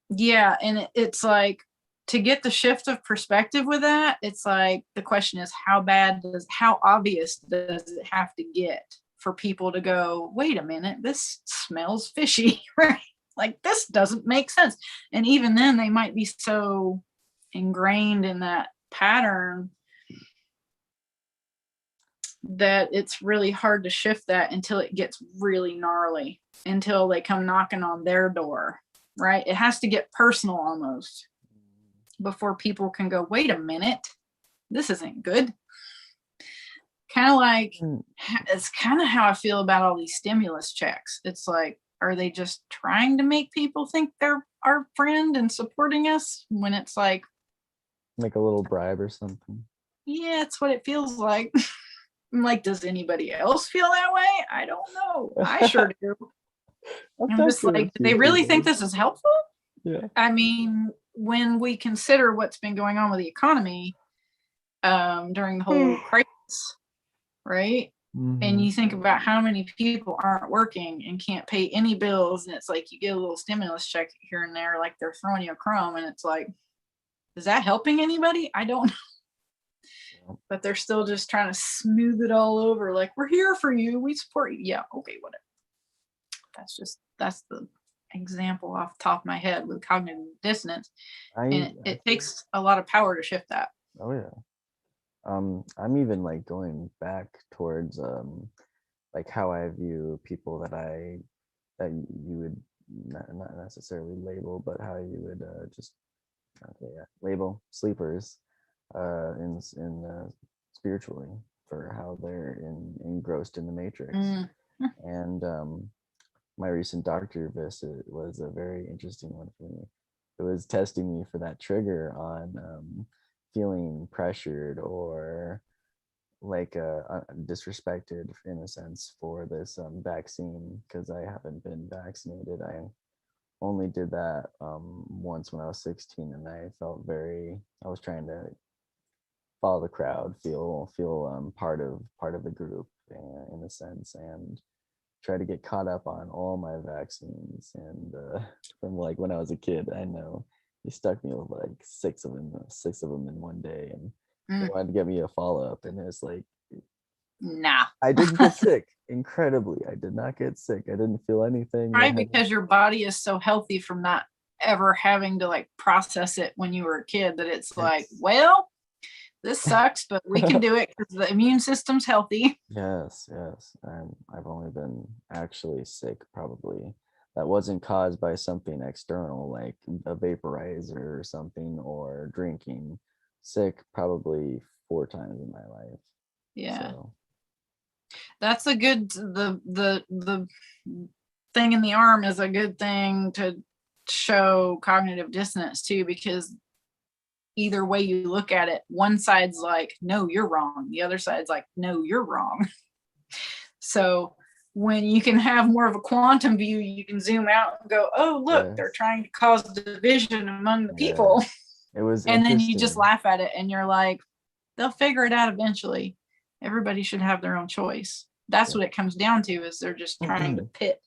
Yeah. And it's like, to get the shift of perspective with that, it's like, the question is, how obvious does it have to get for people to go, wait a minute, this smells fishy, right? Like, this doesn't make sense. And even then they might be so ingrained in that pattern that it's really hard to shift that until it gets really gnarly, until they come knocking on their door, right? It has to get personal almost before people can go, wait a minute, this isn't good. Kind of like, it's kind of how I feel about all these stimulus checks. It's like, are they just trying to make people think they're our friend and supporting us, when it's like a little bribe or something? Yeah, it's what it feels like. I'm like, does anybody else feel that way? I don't know. I sure do. I'm just like, do they really think this is helpful? Yeah. I mean, when we consider what's been going on with the economy during the whole crisis, right? Mm-hmm. And you think about how many people aren't working and can't pay any bills, and it's like you get a little stimulus check here and there, like they're throwing you a crumb, and it's like, is that helping anybody? I don't know. But they're still just trying to smooth it all over, like, we're here for you, we support you. Yeah, okay, whatever. That's the example off the top of my head with cognitive dissonance. And it takes a lot of power to shift that. Oh yeah. I'm even like going back towards like how I view people that you would not necessarily label, but how you would just Okay, yeah. Label sleepers in spiritually for how they're engrossed in the matrix. Mm. And my recent doctor visit was a very interesting one for me. It was testing me for that trigger on feeling pressured or like disrespected in a sense for this vaccine, because I haven't been vaccinated. I only did that once when I was 16, and I felt I was trying to follow the crowd, feel part of the group in a sense, and try to get caught up on all my vaccines. And from like when I was a kid, I know he stuck me with like six of them in one day, and they wanted to get me a follow up, and it's like, Nah. I didn't get sick. Incredibly, I did not get sick. I didn't feel anything. Right, because your body is so healthy from not ever having to like process it when you were a kid that it's like, well, this sucks, but we can do it because the immune system's healthy. Yes. I've only been actually sick probably that wasn't caused by something external like a vaporizer or something or drinking. Sick probably 4 times in my life. Yeah. So. That's a good the thing in the arm is a good thing to show cognitive dissonance too, because either way you look at it, one side's like, no, you're wrong. The other side's like, no, you're wrong. So when you can have more of a quantum view, you can zoom out and go, oh, look, Yes. they're trying to cause division among the people. It was and then you just laugh at it and you're like, they'll figure it out eventually. Everybody should have their own choice. That's what it comes down to, is they're just trying to pit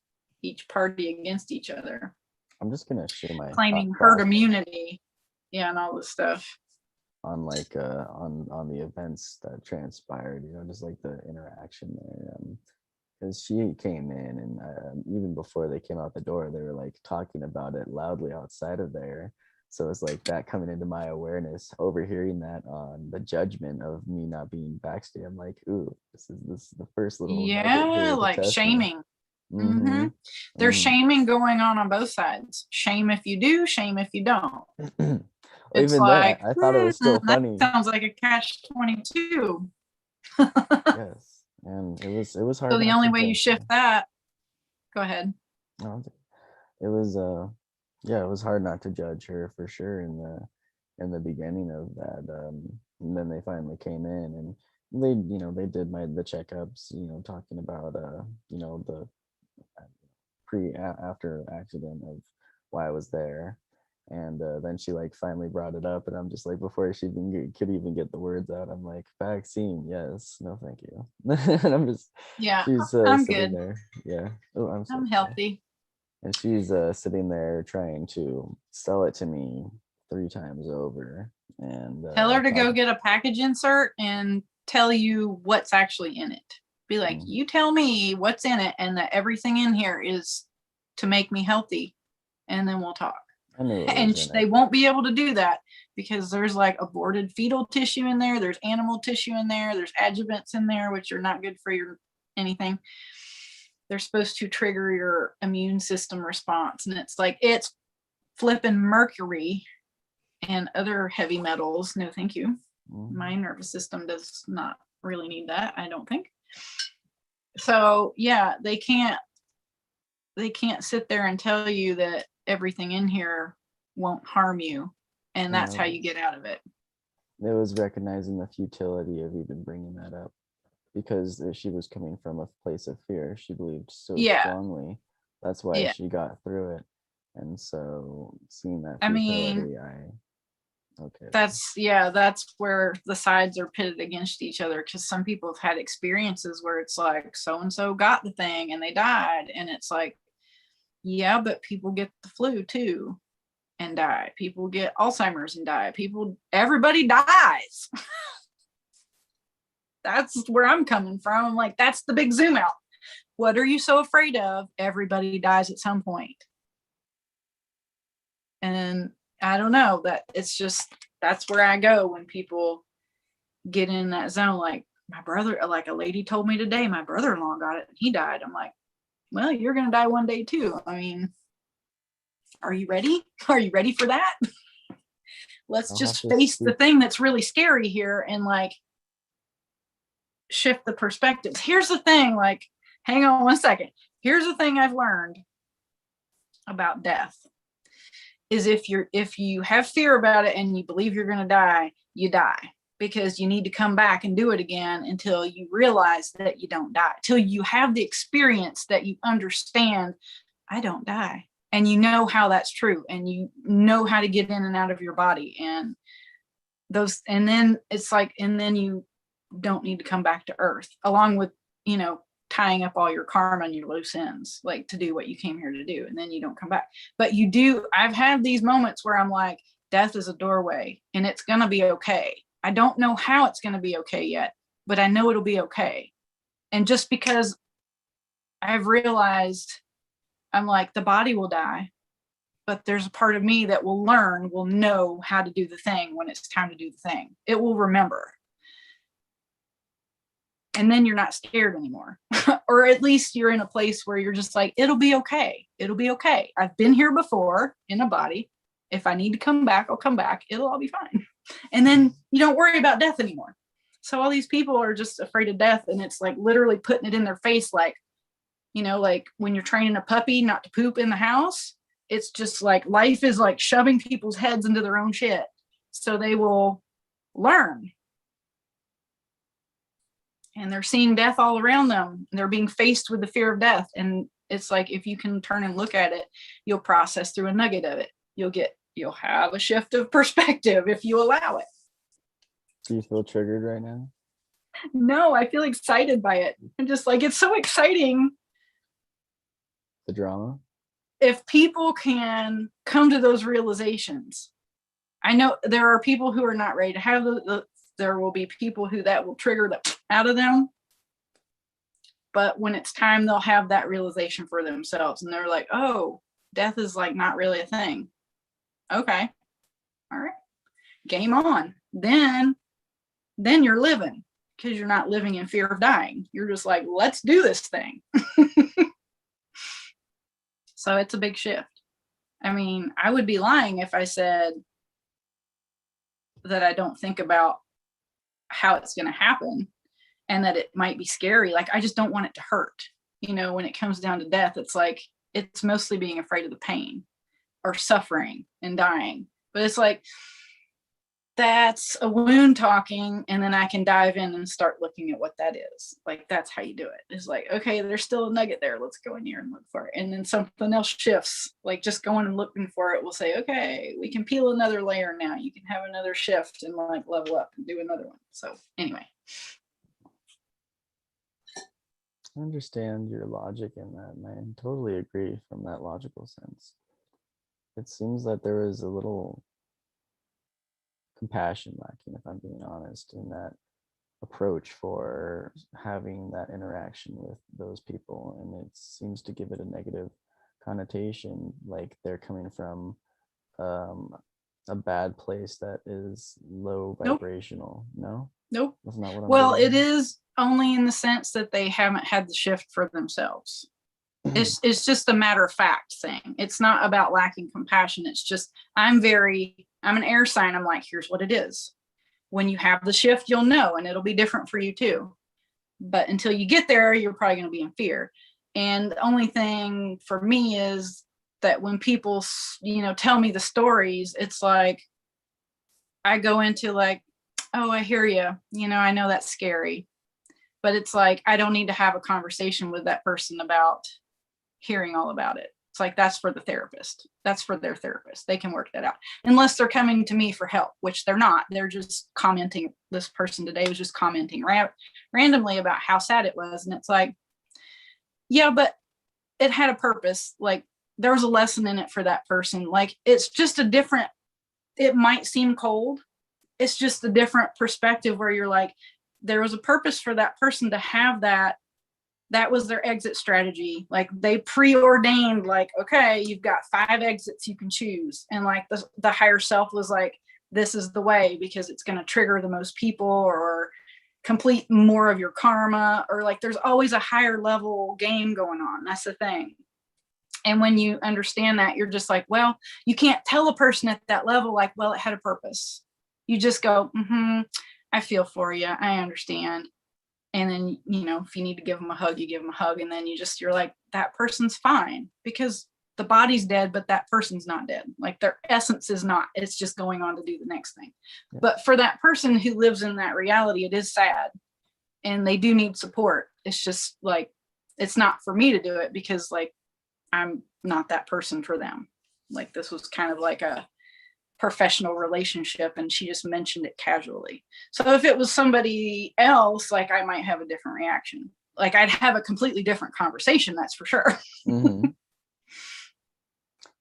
each party against each other. I'm just gonna share my claiming herd immunity, and all this stuff. On like on the events that transpired, just like the interaction there. Because she came in, and even before they came out the door, they were like talking about it loudly outside of there. So it's like that coming into my awareness, overhearing that on the judgment of me not being vaccinated. I'm like, ooh, this is the first little like shaming. Mm-hmm. There's shaming going on both sides. Shame if you do, shame if you don't. It's even like, that, I thought it was still funny. That sounds like a catch-22. Yes, and it was hard. So the only way you shift that, go ahead. It was it was hard not to judge her for sure in the beginning of that. And then they finally came in, and they did the checkups, talking about the after accident of why I was there. And then she like finally brought it up, and I'm just like, before she could even get the words out, I'm like, vaccine, yes, no, thank you. And I'm just, she's I'm sitting good there, yeah. Oh, I'm healthy. And she's sitting there trying to sell it to me 3 times over, and tell her to go get a package insert and tell you what's actually in it. Be like, you tell me what's in it, and that everything in here is to make me healthy, and then we'll talk. And they won't be able to do that because there's like aborted fetal tissue in there, there's animal tissue in there, there's adjuvants in there, which are not good for your anything. They're supposed to trigger your immune system response, and it's like, it's flipping mercury and other heavy metals. No thank you. My nervous system does not really need that, I don't think. So yeah, they can't sit there and tell you that everything in here won't harm you, and that's how you get out of it. It was recognizing the futility of even bringing that up, because she was coming from a place of fear. She believed so strongly. That's why she got through it. And so seeing that futility, that's where the sides are pitted against each other, because some people have had experiences where it's like, so and so got the thing and they died, and it's like, yeah, but people get the flu too and die. People get Alzheimer's and die. Everybody dies. That's where I'm coming from. I'm like, that's the big zoom out. What are you so afraid of? Everybody dies at some point. And I don't know, that it's just, that's where I go when people get in that zone. Like my brother, like a lady told me today, my brother-in-law got it and he died. I'm like, well, you're going to die one day too. I mean, are you ready? Are you ready for that? let's I'll have just to face the speak. thing that's really scary here and like shift the perspectives. Here's the thing, like, hang on one second. Here's the thing I've learned about death is if you have fear about it and you believe you're going to die, you die, because you need to come back and do it again until you realize that you don't die, till you have the experience that you understand, I don't die. And you know how that's true, and you know how to get in and out of your body, and those, and then it's like, and then you don't need to come back to earth, along with, you know, tying up all your karma and your loose ends, like to do what you came here to do, and then you don't come back. But you do. I've had these moments where I'm like, death is a doorway and it's going to be okay. I don't know how it's going to be okay yet, but I know it'll be okay. And just because I've realized, I'm like, the body will die, but there's a part of me that will learn, will know how to do the thing when it's time to do the thing. It will remember. And then you're not scared anymore. Or at least you're in a place where you're just like, it'll be okay. It'll be okay. I've been here before in a body. If I need to come back, I'll come back. It'll all be fine. And then you don't worry about death anymore. So all these people are just afraid of death. And it's like literally putting it in their face. Like, you know, like when you're training a puppy not to poop in the house, it's just like life is like shoving people's heads into their own shit. So they will learn. And they're seeing death all around them. They're being faced with the fear of death. And it's like, if you can turn and look at it, you'll process through a nugget of it. You'll have a shift of perspective if you allow it. Do you feel triggered right now? No, I feel excited by it. I'm just like, it's so exciting. The drama? If people can come to those realizations. I know there are people who are not ready to have there will be people who that will trigger that out of them. But when it's time, they'll have that realization for themselves. And they're like, oh, death is like not really a thing. Okay. All right. Game on. Then you're living, because you're not living in fear of dying. You're just like, let's do this thing. So it's a big shift. I mean, I would be lying if I said that I don't think about how it's going to happen and that it might be scary. Like, I just don't want it to hurt. You know, when it comes down to death, it's like, it's mostly being afraid of the pain or suffering and dying. But it's like, that's a wound talking, and then I can dive in and start looking at what that is. Like, that's how you do it. It's like, okay, there's still a nugget there. Let's go in here and look for it. And then something else shifts. Like, just going and looking for it will say, okay, we can peel another layer now. You can have another shift and like level up and do another one. So anyway. I understand your logic in that, and I totally agree from that logical sense. It seems that there is a little compassion lacking, if I'm being honest, in that approach for having that interaction with those people, and it seems to give it a negative connotation, like they're coming from a bad place that is low vibrational. Nope. That's not what I'm well getting. It is only in the sense that they haven't had the shift for themselves. It's just a matter of fact thing. It's not about lacking compassion. It's just, I'm an air sign. I'm like, here's what it is. When you have the shift, you'll know, and it'll be different for you too. But until you get there, you're probably going to be in fear. And the only thing for me is that when people, you know, tell me the stories, it's like, I go into like, oh, I hear you. You know, I know that's scary. But it's like, I don't need to have a conversation with that person about hearing all about it. It's like, that's for the therapist. That's for their therapist. They can work that out. Unless they're coming to me for help, which they're not. They're just commenting. This person today was just commenting randomly about how sad it was. And it's like, yeah, but it had a purpose. Like, there was a lesson in it for that person. Like, it's just a different, it might seem cold. It's just a different perspective where you're like, there was a purpose for that person to have that. That was their exit strategy. Like, they preordained, like, okay, you've got 5 exits you can choose. And like the higher self was like, this is the way, because it's going to trigger the most people or complete more of your karma, or like, there's always a higher level game going on. That's the thing. And when you understand that, you're just like, well, you can't tell a person at that level, like, well, it had a purpose. You just go, I feel for you. I understand. And then, you know, if you need to give them a hug, you give them a hug. And then you're like, that person's fine, because the body's dead, but that person's not dead. Like their essence is not, it's just going on to do the next thing. Yeah. But for that person who lives in that reality, it is sad and they do need support. It's just like, it's not for me to do it because like, I'm not that person for them. Like this was kind of like a professional relationship and she just mentioned it casually. So if it was somebody else, like I might have a different reaction. Like I'd have a completely different conversation, that's for sure. Mm-hmm.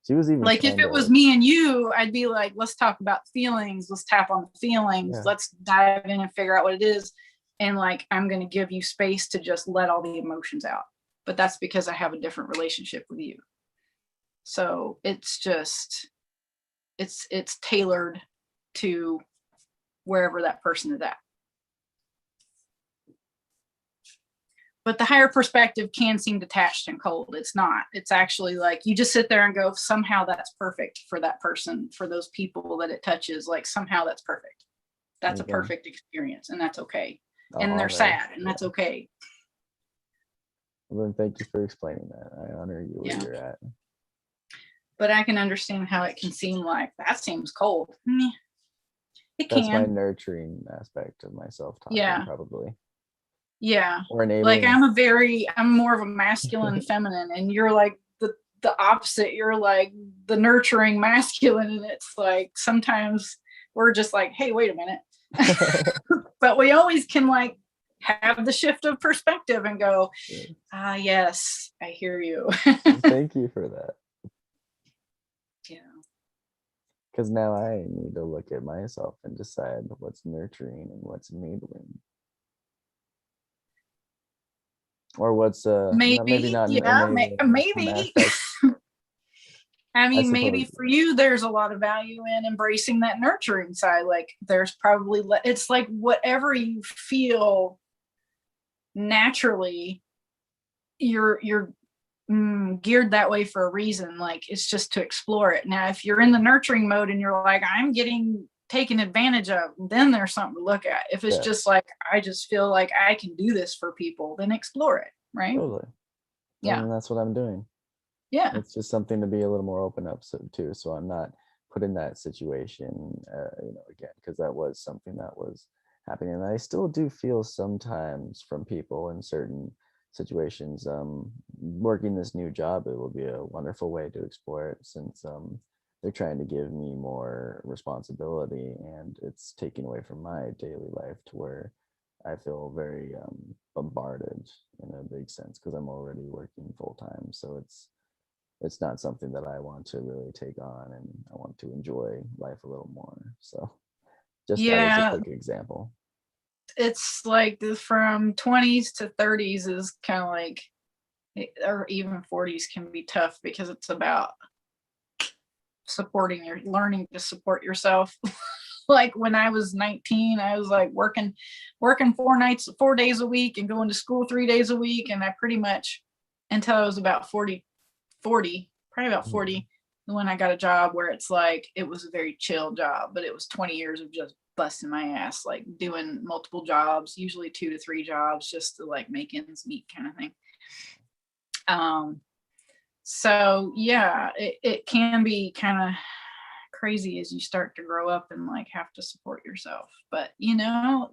She was even like if it was me and you, I'd be like, let's talk about feelings. Let's tap on the feelings. Yeah. Let's dive in and figure out what it is. And like, I'm going to give you space to just let all the emotions out. But that's because I have a different relationship with you. So it's just, it's tailored to wherever that person is at. But the higher perspective can seem detached and cold. It's not. It's actually like you just sit there and go, somehow that's perfect for that person, for those people that it touches. Like somehow that's perfect. That's a perfect experience, and that's okay. And they're sad, and that's okay. Well, then thank you for explaining that. I honor you where you're at. But I can understand how it can seem like that seems cold. It That's can. my nurturing aspect of my self-talk, probably. Yeah. Or enabling. Like I'm more of a masculine feminine, and you're like the opposite. You're like the nurturing masculine, and it's like sometimes we're just like, hey, wait a minute. But we always can like have the shift of perspective and go, yes, I hear you. Thank you for that. Yeah. Because now I need to look at myself and decide what's nurturing and what's enabling. Or what's maybe not maybe I mean, maybe for you there's a lot of value in embracing that nurturing side. Like there's probably it's like whatever you feel naturally, you're geared that way for a reason. Like it's just to explore it. Now if you're in the nurturing mode and you're like, I'm getting taken advantage of, then there's something to look at. If it's just like, I just feel like I can do this for people, then explore it, right? Totally. Yeah. And that's what I'm doing. Yeah. It's just something to be a little more open up to, so I'm not put in that situation, again, because that was something that was happening. And I still do feel sometimes from people in certain situations, working this new job, it will be a wonderful way to explore it, since they're trying to give me more responsibility and it's taking away from my daily life, to where I feel very bombarded in a big sense, because I'm already working full time. So it's not something that I want to really take on, and I want to enjoy life a little more. So just that as a quick example. It's like from 20s to 30s is kind of like, or even 40s can be tough, because it's about learning to support yourself. Like when I was 19, I was like working 4 days a week and going to school 3 days a week. And I pretty much, until I was about 40, probably about 40, when I got a job where it's like, it was a very chill job, but it was 20 years of just busting my ass, like doing multiple jobs, usually 2 to 3 jobs, just to like make ends meet kind of thing. So yeah, it can be kind of crazy as you start to grow up and like have to support yourself. But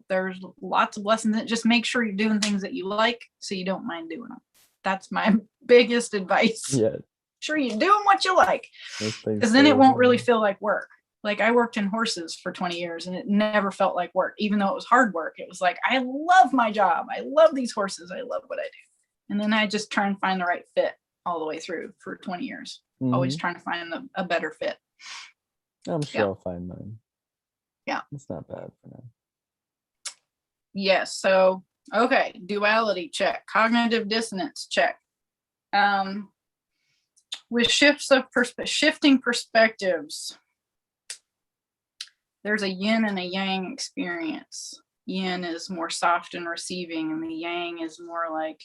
there's lots of lessons. That just make sure you're doing things that you like, so you don't mind doing them. That's my biggest advice. Yeah. Sure, you're doing what you like, because then it won't really feel like work. Like I worked in horses for 20 years and it never felt like work, even though it was hard work. It was like, I love my job. I love these horses. I love what I do. And then I just try and find the right fit all the way through for 20 years. Always trying to find a better fit. I'm sure I'll find mine. Yeah. It's not bad for now. Yes. So, okay. Duality check. Cognitive dissonance check. With shifting perspectives, there's a yin and a yang experience. Yin is more soft and receiving, and the yang is more like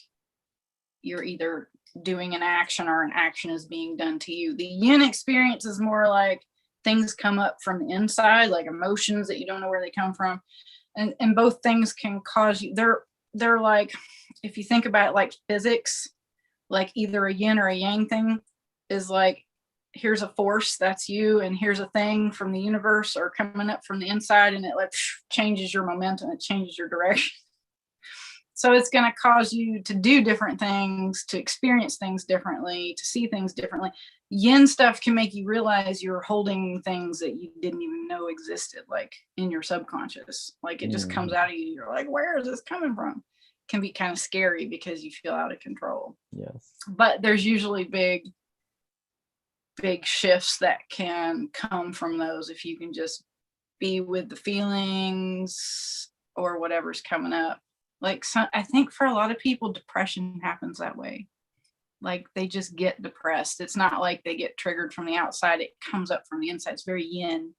you're either doing an action or an action is being done to you. The yin experience is more like things come up from the inside, like emotions that you don't know where they come from. And both things can cause you, they're like, if you think about it like physics, like either a yin or a yang thing is like, here's a force that's you, and here's a thing from the universe or coming up from the inside, and it like changes your momentum, it changes your direction. So it's going to cause you to do different things, to experience things differently, to see things differently. Yin stuff can make you realize you're holding things that you didn't even know existed, like in your subconscious. Like it just comes out of you. You're like, where is this coming from? It can be kind of scary because you feel out of control. Yes. But there's usually big shifts that can come from those if you can just be with the feelings or whatever's coming up. Like, so I think for a lot of people, depression happens that way. Like they just get depressed. It's not like they get triggered from the outside. It comes up from the inside. It's very yin,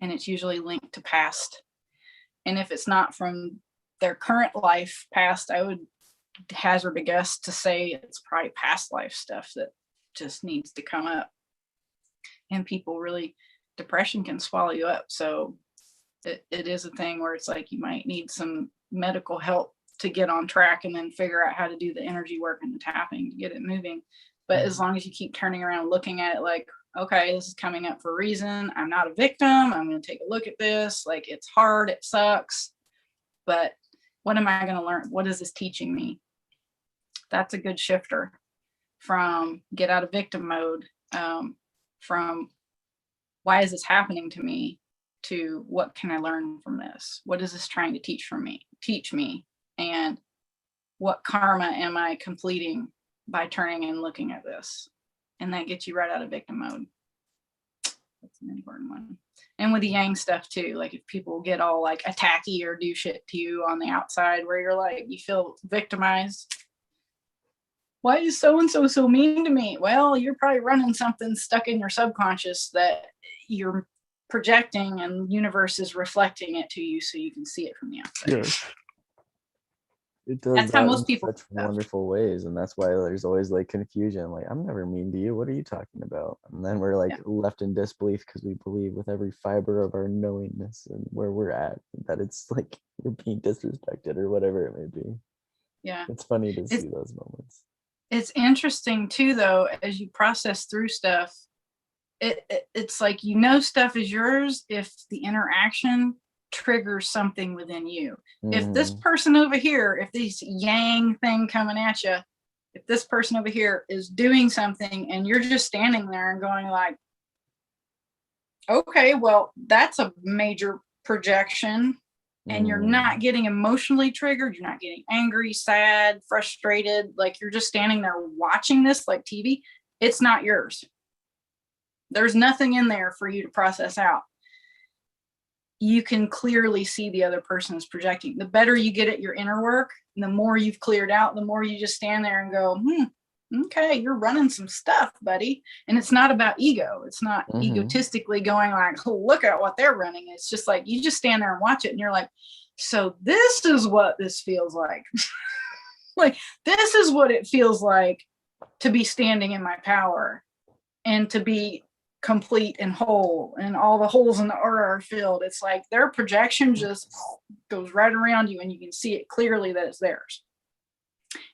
and it's usually linked to past. And if it's not from their current life past, I would hazard a guess to say it's probably past life stuff that just needs to come up. And people really, depression can swallow you up. So it is a thing where it's like you might need some medical help to get on track and then figure out how to do the energy work and the tapping to get it moving. But as long as you keep turning around looking at it like, okay, this is coming up for a reason. I'm not a victim. I'm going to take a look at this. Like it's hard, it sucks, but what am I going to learn? What is this teaching me? That's a good shifter from get out of victim mode, from why is this happening to me, to what can I learn from this? What is this trying to teach me? And what karma am I completing by turning and looking at this? And that gets you right out of victim mode. That's an important one. And with the yang stuff too, like if people get all like attacky or do shit to you on the outside where you're like, you feel victimized. Why is so-and-so so mean to me? Well, you're probably running something stuck in your subconscious that you're projecting, and the universe is reflecting it to you so you can see it from the outside. Yes. It does that's that how most in people such wonderful ways, and that's why there's always like confusion. Like, I'm never mean to you. What are you talking about? And then we're like left in disbelief because we believe with every fiber of our knowingness and where we're at that it's like you're being disrespected or whatever it may be. Yeah, it's funny to see those moments. It's interesting too, though, as you process through stuff. It's like, stuff is yours if the interaction triggers something within you. If this person over here, if this yang thing coming at you, if this person over here is doing something and you're just standing there and going like, okay, well, that's a major projection, and you're not getting emotionally triggered, you're not getting angry, sad, frustrated, like you're just standing there watching this like TV, it's not yours. There's nothing in there for you to process out. You can clearly see the other person is projecting. The better you get at your inner work, the more you've cleared out, the more you just stand there and go, okay, you're running some stuff, buddy. And it's not about ego. It's not egotistically going like, oh, look at what they're running. It's just like, you just stand there and watch it and you're like, so this is what this feels like. Like, this is what it feels like to be standing in my power and to be complete and whole, and all the holes in the aura are filled. It's like their projection just goes right around you and you can see it clearly that it's theirs.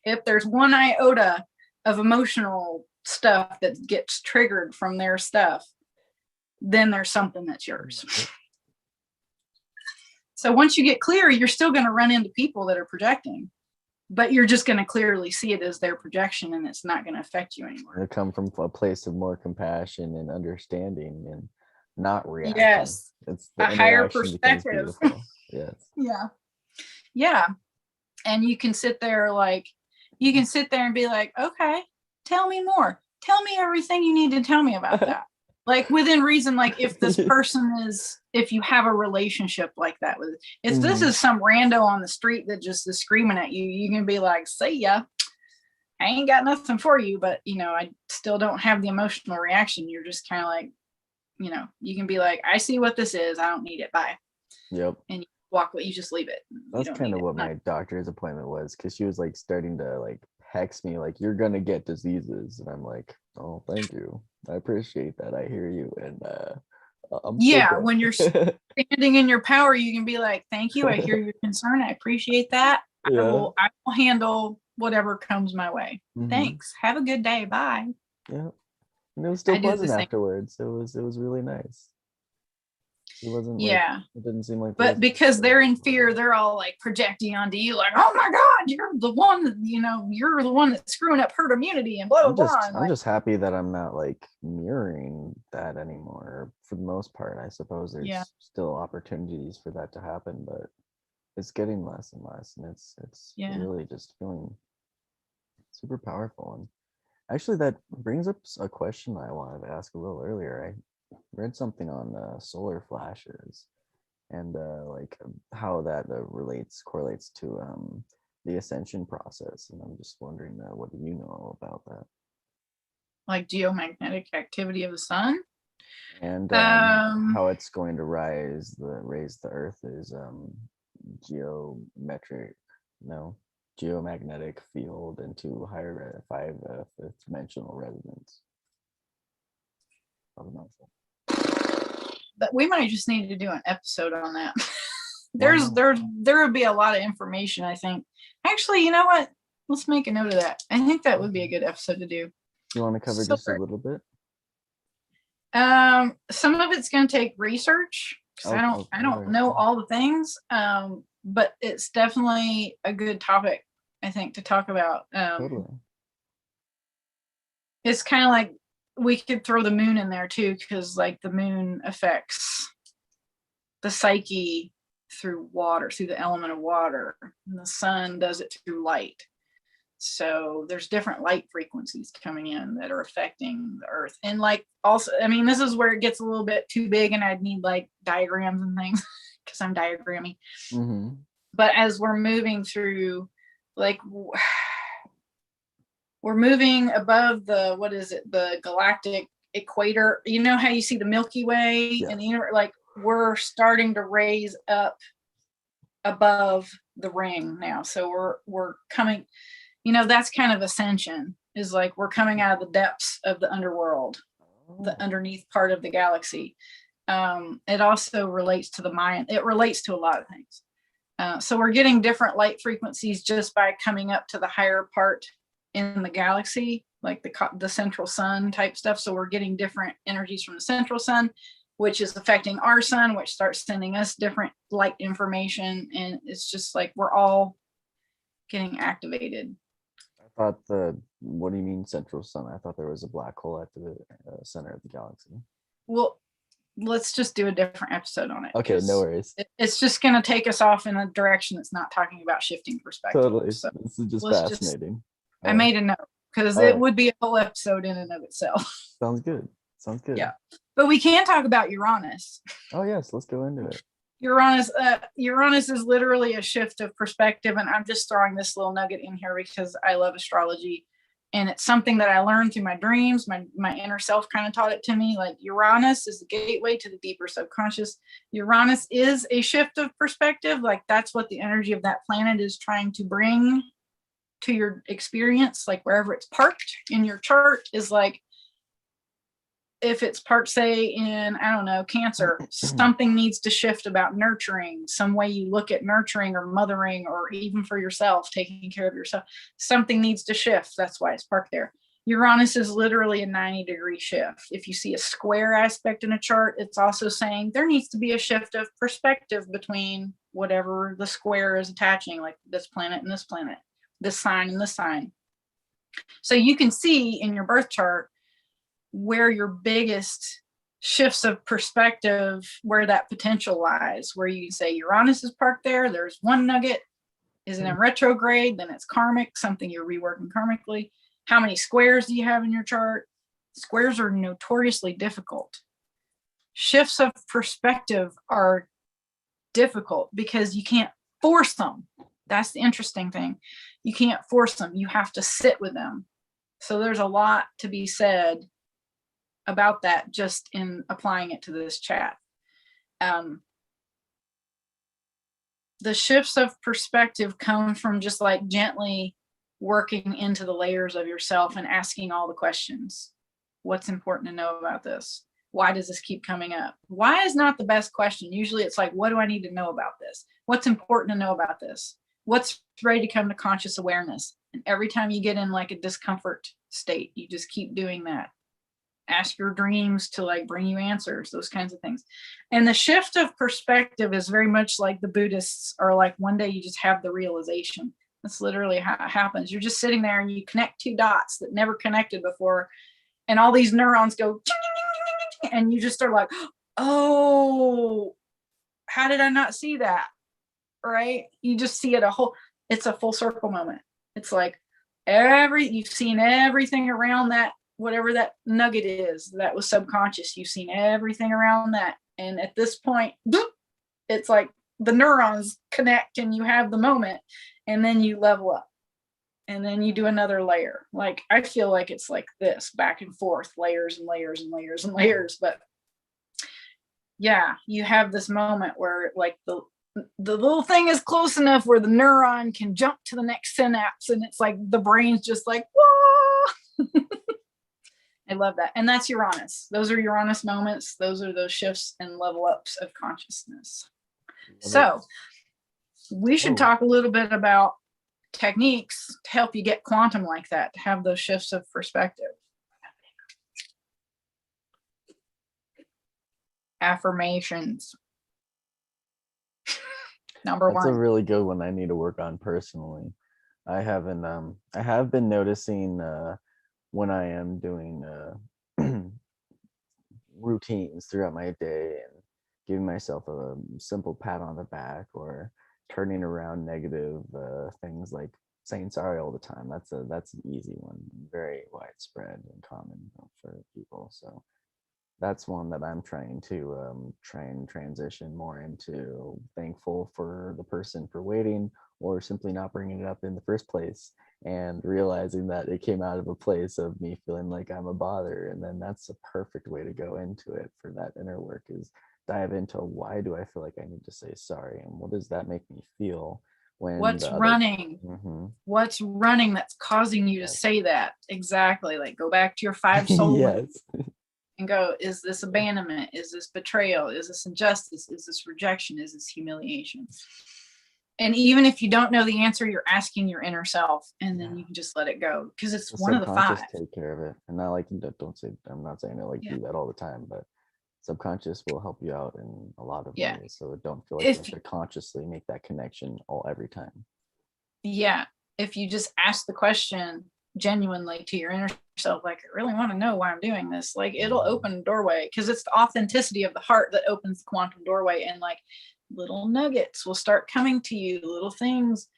If there's one iota of emotional stuff that gets triggered from their stuff, then there's something that's yours. So once you get clear, you're still going to run into people that are projecting, but you're just going to clearly see it as their projection, and it's not going to affect you anymore. They come from a place of more compassion and understanding and not reacting. Yes. It's a higher perspective. Yes. Yeah. Yeah. And you can sit there and be like, okay, tell me more. Tell me everything you need to tell me about that. Like within reason, like if this person if you have a relationship like that with, if this is some rando on the street that just is screaming at you, you can be like, see ya, I ain't got nothing for you, but I still don't have the emotional reaction. You're just kind of like, you can be like, I see what this is. I don't need it. Bye. Yep. And you just leave it. That's kind of what my doctor's appointment was, because she was like starting to like text me like, you're gonna get diseases, and I'm like, oh, thank you, I appreciate that, I hear you, and I'm still Yeah, when you're good. standing in your power, you can be like, thank you, I hear your concern, I appreciate that. Yeah. I will handle whatever comes my way. Hmm. Thanks, have a good day, bye. Yeah, and it was still I do the pleasant same. afterwards. It was really nice. It wasn't like, Yeah, it didn't seem like there but was because they're in fear, they're all like projecting onto you like, oh my god, you're the one that, you're the one that's screwing up herd immunity and blah blah blah. And I'm like, just happy that I'm not like mirroring that anymore. For the most part, I suppose yeah, there's still opportunities for that to happen, but it's getting less and less, and it's yeah. really just feeling super powerful. And actually, that brings up a question I wanted to ask a little earlier. I read something on solar flashes, and like how that correlates to the ascension process. And I'm just wondering, what do you know about that? Like geomagnetic activity of the sun. And Um, how it's going to raise the Earth is geometric, no, geomagnetic field into higher fifth dimensional resonance. but we might just need to do an episode on that. Why there's not? there would be a lot of information, I think. Actually, you know what? Let's make a note of that. I think that would be a good episode to do. You want to cover So, just a little bit? some of it's going to take research because I don't know all the things. But it's definitely a good topic, I think, to talk about. Totally. It's kind of like we could throw the moon in there too, because like the moon affects the psyche through water, through the element of water, and the sun does it through light. So there's different light frequencies coming in that are affecting the earth. And like, also, I mean, this is where it gets a little bit too big and I'd need like diagrams and things because I'm diagramming. Mm-hmm. But as we're moving through, like, we're moving above the galactic equator. You know how you see the Milky Way? Yes. And like, we're starting to raise up above the ring now. So we're coming, that's kind of ascension, is like we're coming out of the depths of the underworld, the underneath part of the galaxy. It also relates to the Mayan. It relates to a lot of things. So we're getting different light frequencies just by coming up to the higher part in the galaxy, like the central sun type stuff. So we're getting different energies from the central sun, which is affecting our sun, which starts sending us different light information. And it's just like we're all getting activated. I thought what do you mean central sun? I thought there was a black hole at the center of the galaxy. Well, let's just do a different episode on it. Okay, no worries. It's just going to take us off in a direction that's not talking about shifting perspective. Totally. So this is just fascinating. I made a note because it would be a whole episode in and of itself. Sounds good. Yeah. But we can talk about Uranus. Oh, yes. Let's go into it. Uranus is literally a shift of perspective. And I'm just throwing this little nugget in here because I love astrology. And it's something that I learned through my dreams. My inner self kind of taught it to me. Like, Uranus is the gateway to the deeper subconscious. Uranus is a shift of perspective. Like, that's what the energy of that planet is trying to bring to your experience. Like, wherever it's parked in your chart is like, if it's parked, say, in, I don't know, Cancer, something needs to shift about nurturing, some way you look at nurturing or mothering, or even for yourself, taking care of yourself. Something needs to shift. That's why it's parked there. Uranus is literally a 90-degree shift. If you see a square aspect in a chart, it's also saying there needs to be a shift of perspective between whatever the square is attaching, like this planet and this planet, this sign and this sign. So you can see in your birth chart where your biggest shifts of perspective, where that potential lies, where you say Uranus is parked there. There's one nugget. Is it in retrograde? Then it's karmic, something you're reworking karmically. How many squares do you have in your chart? Squares are notoriously difficult. Shifts of perspective are difficult because you can't force them. That's the interesting thing. You can't force them. You have to sit with them. So there's a lot to be said about that just in applying it to this chat. The shifts of perspective come from just like gently working into the layers of yourself and asking all the questions. What's important to know about this? Why does this keep coming up? Why is not the best question. Usually it's like, what do I need to know about this? What's important to know about this? What's ready to come to conscious awareness? And every time you get in like a discomfort state, you just keep doing that. Ask your dreams to like bring you answers, those kinds of things. And the shift of perspective is very much like the Buddhists are like, one day you just have the realization. That's literally how it happens. You're just sitting there and you connect two dots that never connected before. And all these neurons go, and you just are like, oh, how did I not see that? Right? You just see it it's a full circle moment. It's like you've seen everything around that, whatever that nugget is that was subconscious. You've seen everything around that. And at this point, it's like the neurons connect and you have the moment, and then you level up. And then you do another layer. Like, I feel like it's like this back and forth, layers and layers and layers and layers. But yeah, you have this moment where like the little thing is close enough where the neuron can jump to the next synapse. And it's like the brain's just like, whoa. I love that. And that's Uranus. Those are Uranus moments. Those are those shifts and level ups of consciousness. So we should talk a little bit about techniques to help you get quantum like that, to have those shifts of perspective. Affirmations. Number That's one. a really good one I need to work on personally. I have been noticing when I am doing routines throughout my day and giving myself a simple pat on the back, or turning around negative things like saying sorry all the time. That's an easy one, very widespread and common for people. So that's one that I'm trying to transition more into. Thankful for the person for waiting, or simply not bringing it up in the first place, and realizing that it came out of a place of me feeling like I'm a bother. And then that's a perfect way to go into it for that inner work, is dive into why do I feel like I need to say sorry, and what does that make me feel when what's running that's causing you to Yes. say that. Exactly. Like, go back to your 5 soul Yes. and go, is this abandonment? Is this betrayal? Is this injustice? Is this rejection? Is this humiliation? And even if you don't know the answer, you're asking your inner self, and then you can just let it go, because it's one of the 5. Take care of it. And not like, don't say, I'm not saying to do that all the time, but subconscious will help you out in a lot of ways. So don't feel like you have to consciously make that connection every time. Yeah. If you just ask the question genuinely to your inner self, like, I really want to know why I'm doing this, like, it'll open a doorway, because it's the authenticity of the heart that opens the quantum doorway. And like, little nuggets will start coming to you, little things,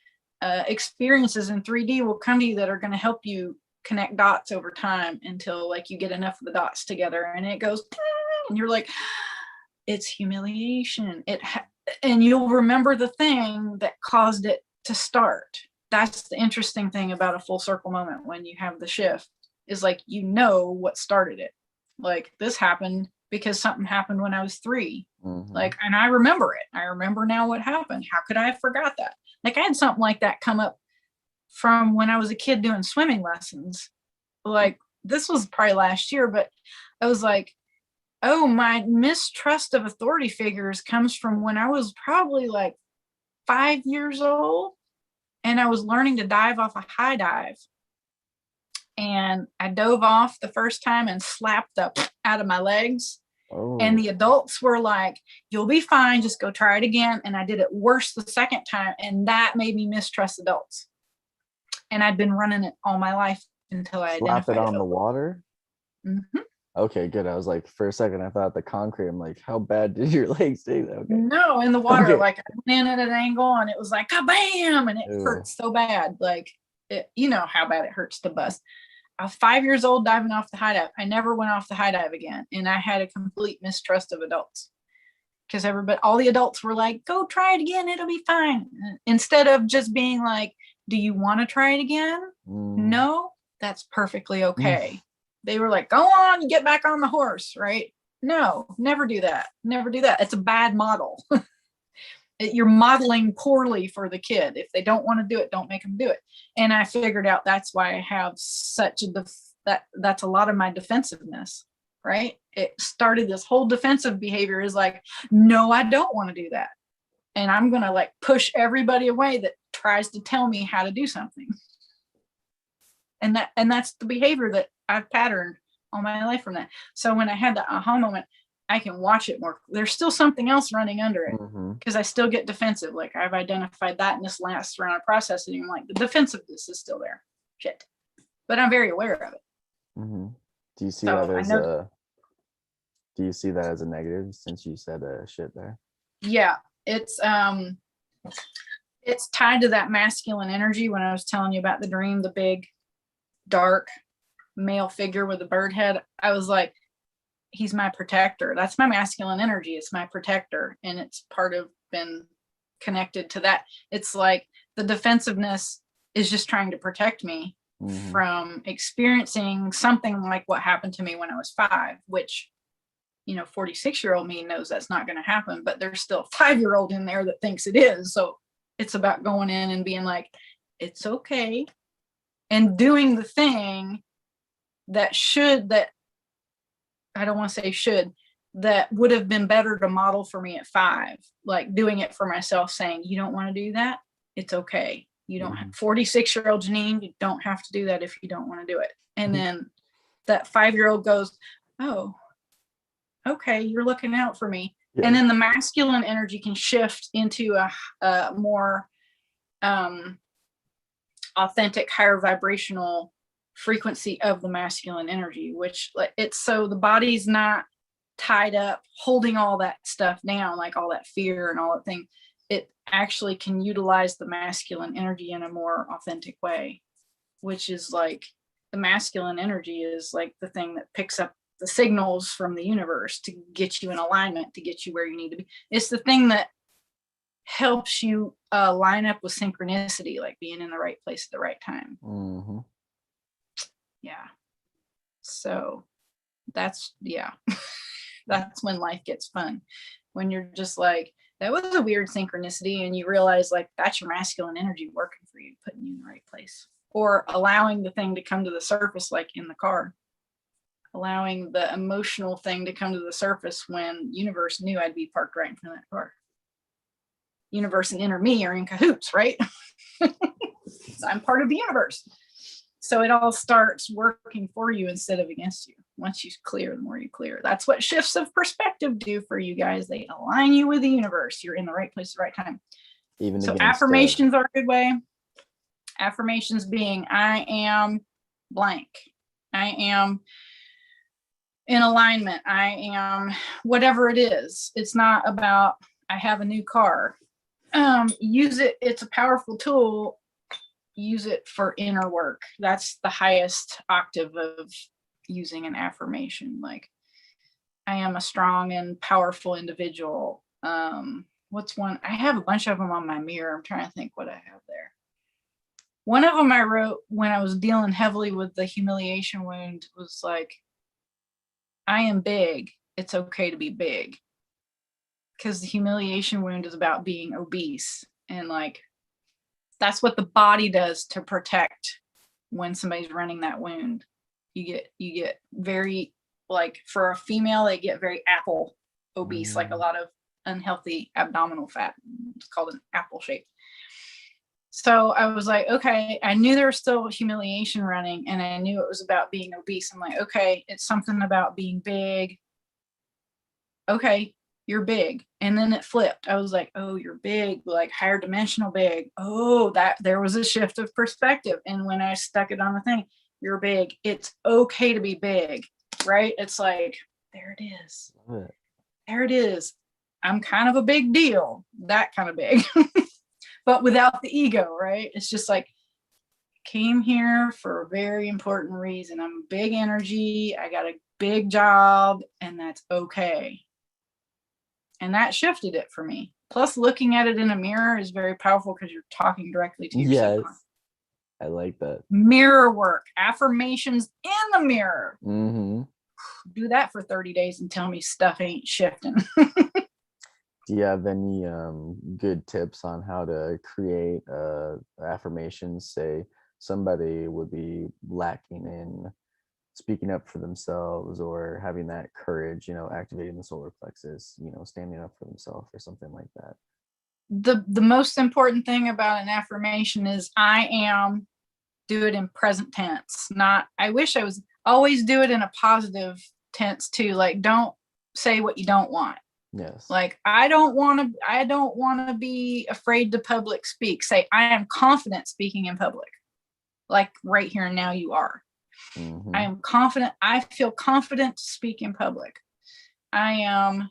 experiences in 3D will come to you that are going to help you connect dots over time, until like you get enough of the dots together and it goes, and you're like, it's humiliation. And you'll remember the thing that caused it to start. That's the interesting thing about a full circle moment when you have the shift, is like, you know what started it. Like, this happened because something happened when I was 3. Like, and I remember it. I remember now what happened. How could I have forgot that? Like, I had something like that come up from when I was a kid doing swimming lessons. Like, this was probably last year, but I was like, oh, my mistrust of authority figures comes from when I was probably like 5 years old, and I was learning to dive off a high dive. And I dove off the first time and slapped up out of my legs. And the adults were like, you'll be fine, just go try it again. And I did it worse the second time, and that made me mistrust adults. And I'd been running it all my life until I slapped it on the water. Mm-hmm. Okay, good. I was like, for a second I thought the concrete, I'm like, how bad did your legs do that? Okay. No, in the water. Like, I went in at an angle and it was like, kabam, and it hurt so bad. Like, you know how bad it hurts to bust. I was 5 years old diving off the high dive. I never went off the high dive again. And I had a complete mistrust of adults, because all the adults were like, go try it again, it'll be fine. Instead of just being like, do you want to try it again? No, that's perfectly okay. They were like, go on, get back on the horse, right? No, never do that. Never do that. It's a bad model. you're modeling poorly for the kid. If they don't want to do it, don't make them do it. And I figured out that's why I have such that's a lot of my defensiveness, right? It started this whole defensive behavior is like, no, I don't want to do that. And I'm going to like push everybody away that tries to tell me how to do something. And that's the behavior that I've patterned all my life from that. So when I had the aha moment, I can watch it more. There's still something else running under it because I still get defensive. Like I've identified that in this last round of processing. I'm like, the defensiveness is still there. Shit. But I'm very aware of it. Do you see that as do you see that as a negative since you said shit there? Yeah, it's tied to that masculine energy. When I was telling you about the dream, the big dark male figure with a bird head, I was like, he's my protector. That's my masculine energy. It's my protector. And it's been connected to that. It's like the defensiveness is just trying to protect me from experiencing something like what happened to me when I was 5, which, 46-year-old me knows that's not going to happen, but there's still a 5-year-old in there that thinks it is. So it's about going in and being like, it's okay. And doing the thing that I don't want to say should, that would have been better to model for me at 5, like doing it for myself, saying, you don't want to do that. It's okay. You don't have 46-year-old Janine. You don't have to do that if you don't want to do it. And then that 5-year-old goes, oh, okay. You're looking out for me. Yeah. And then the masculine energy can shift into a more authentic, higher vibrational frequency of the masculine energy, which it's so the body's not tied up holding all that stuff down, like all that fear and all that thing. It actually can utilize the masculine energy in a more authentic way, which is like the masculine energy is like the thing that picks up the signals from the universe to get you in alignment, to get you where you need to be. It's the thing that helps you line up with synchronicity, like being in the right place at the right time. Yeah. So that's when life gets fun. When you're just like, that was a weird synchronicity, and you realize like that's your masculine energy working for you, putting you in the right place, or allowing the thing to come to the surface, like in the car, allowing the emotional thing to come to the surface when universe knew I'd be parked right in front of that car. Universe and inner me are in cahoots, right? So I'm part of the universe. So it all starts working for you instead of against you. Once you clear, the more you clear. That's what shifts of perspective do for you guys. They align you with the universe. You're in the right place at the right time. Even so affirmations are a good way. Affirmations being, I am blank. I am in alignment. I am whatever it is. It's not about, I have a new car. Use it. It's a powerful tool. Use it for inner work. That's the highest octave of using an affirmation. Like, I am a strong and powerful individual. What's one? I have a bunch of them on my mirror. I'm trying to think what I have there. One of them I wrote when I was dealing heavily with the humiliation wound was like, I am big. It's okay to be big. Because the humiliation wound is about being obese, and like that's what the body does to protect when somebody's running that wound. You get very, like for a female, they get very apple obese, like a lot of unhealthy abdominal fat. It's called an apple shape. So I was like, okay, I knew there was still humiliation running, and I knew it was about being obese. I'm like, okay, it's something about being big. Okay, you're big. And then it flipped. I was like, oh, you're big, like higher dimensional big. Oh, that there was a shift of perspective. And when I stuck it on the thing, you're big. It's okay to be big, right? It's like, there it is. There it is. I'm kind of a big deal, that kind of big, but without the ego, right? It's just like, came here for a very important reason. I'm big energy. I got a big job, and that's okay. And that shifted it for me. Plus, looking at it in a mirror is very powerful because you're talking directly to yourself. Yes, I like that. Mirror work, affirmations in the mirror. Do that for 30 days and tell me stuff ain't shifting. Do you have any good tips on how to create affirmations? Say somebody would be lacking in speaking up for themselves or having that courage, activating the solar plexus, standing up for themselves or something like that. The most important thing about an affirmation is I am. Do it in present tense. Not I wish I was. Always do it in a positive tense too. Like don't say what you don't want. Yes. Like I don't want to be afraid to public speak. Say I am confident speaking in public. Like right here and now you are. Mm-hmm. I am confident. I feel confident to speak in public. I am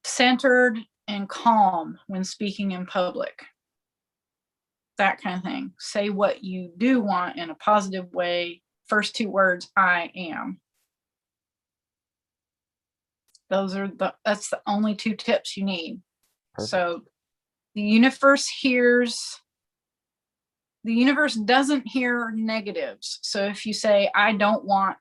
centered and calm when speaking in public. That kind of thing. Say what you do want in a positive way. First two words, I am. That's the only two tips you need. Perfect. So the universe doesn't hear negatives. So if you say, I don't want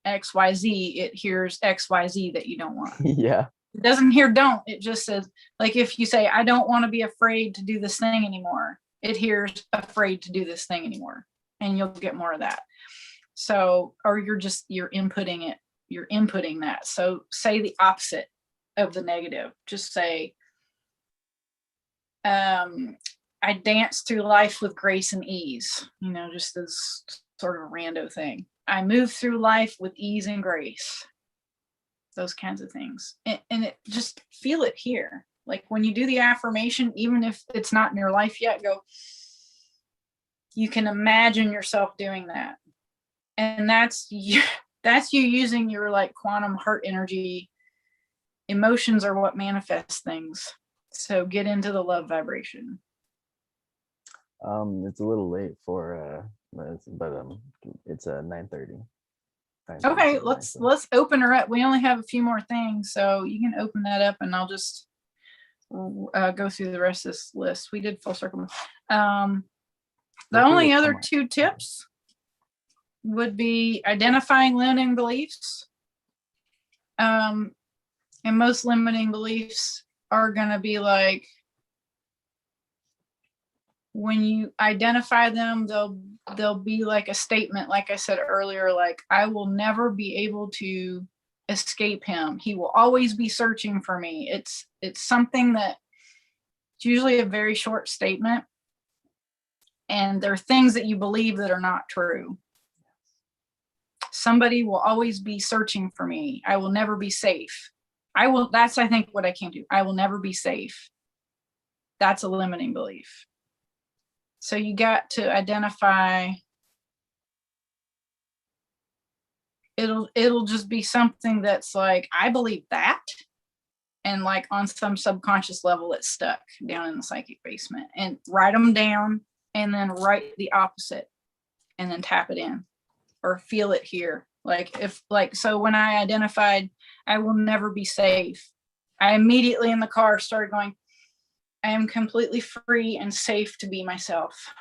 XYZ, it hears XYZ that you don't want. Yeah. It doesn't hear don't. It just says, like if you say, I don't want to be afraid to do this thing anymore, it hears afraid to do this thing anymore. And you'll get more of that. So, or you're inputting it. You're inputting that. So say the opposite of the negative. Just say, I dance through life with grace and ease, just this sort of a rando thing. I move through life with ease and grace. Those kinds of things. And it just feel it here. Like when you do the affirmation, even if it's not in your life yet, you can imagine yourself doing that. And that's you using your like quantum heart energy. Emotions are what manifest things. So get into the love vibration. It's a little late for but it's 9:30. Okay, let's open her up. We only have a few more things, so you can open that up and I'll just go through the rest of this list. We did full circle. The only other two tips would be identifying limiting beliefs. And most limiting beliefs are going to be like, when you identify them, they'll be like a statement, like I said earlier, like I will never be able to escape him. He will always be searching for me. It's something that it's usually a very short statement. And there are things that you believe that are not true. Somebody will always be searching for me. I will never be safe. That's I think what I came to. I will never be safe. That's a limiting belief. So you got to identify, it'll just be something that's like, I believe that. And like on some subconscious level, it's stuck down in the psychic basement. And write them down and then write the opposite and then tap it in or feel it here. So when I identified, I will never be safe, I immediately in the car started going, I am completely free and safe to be myself.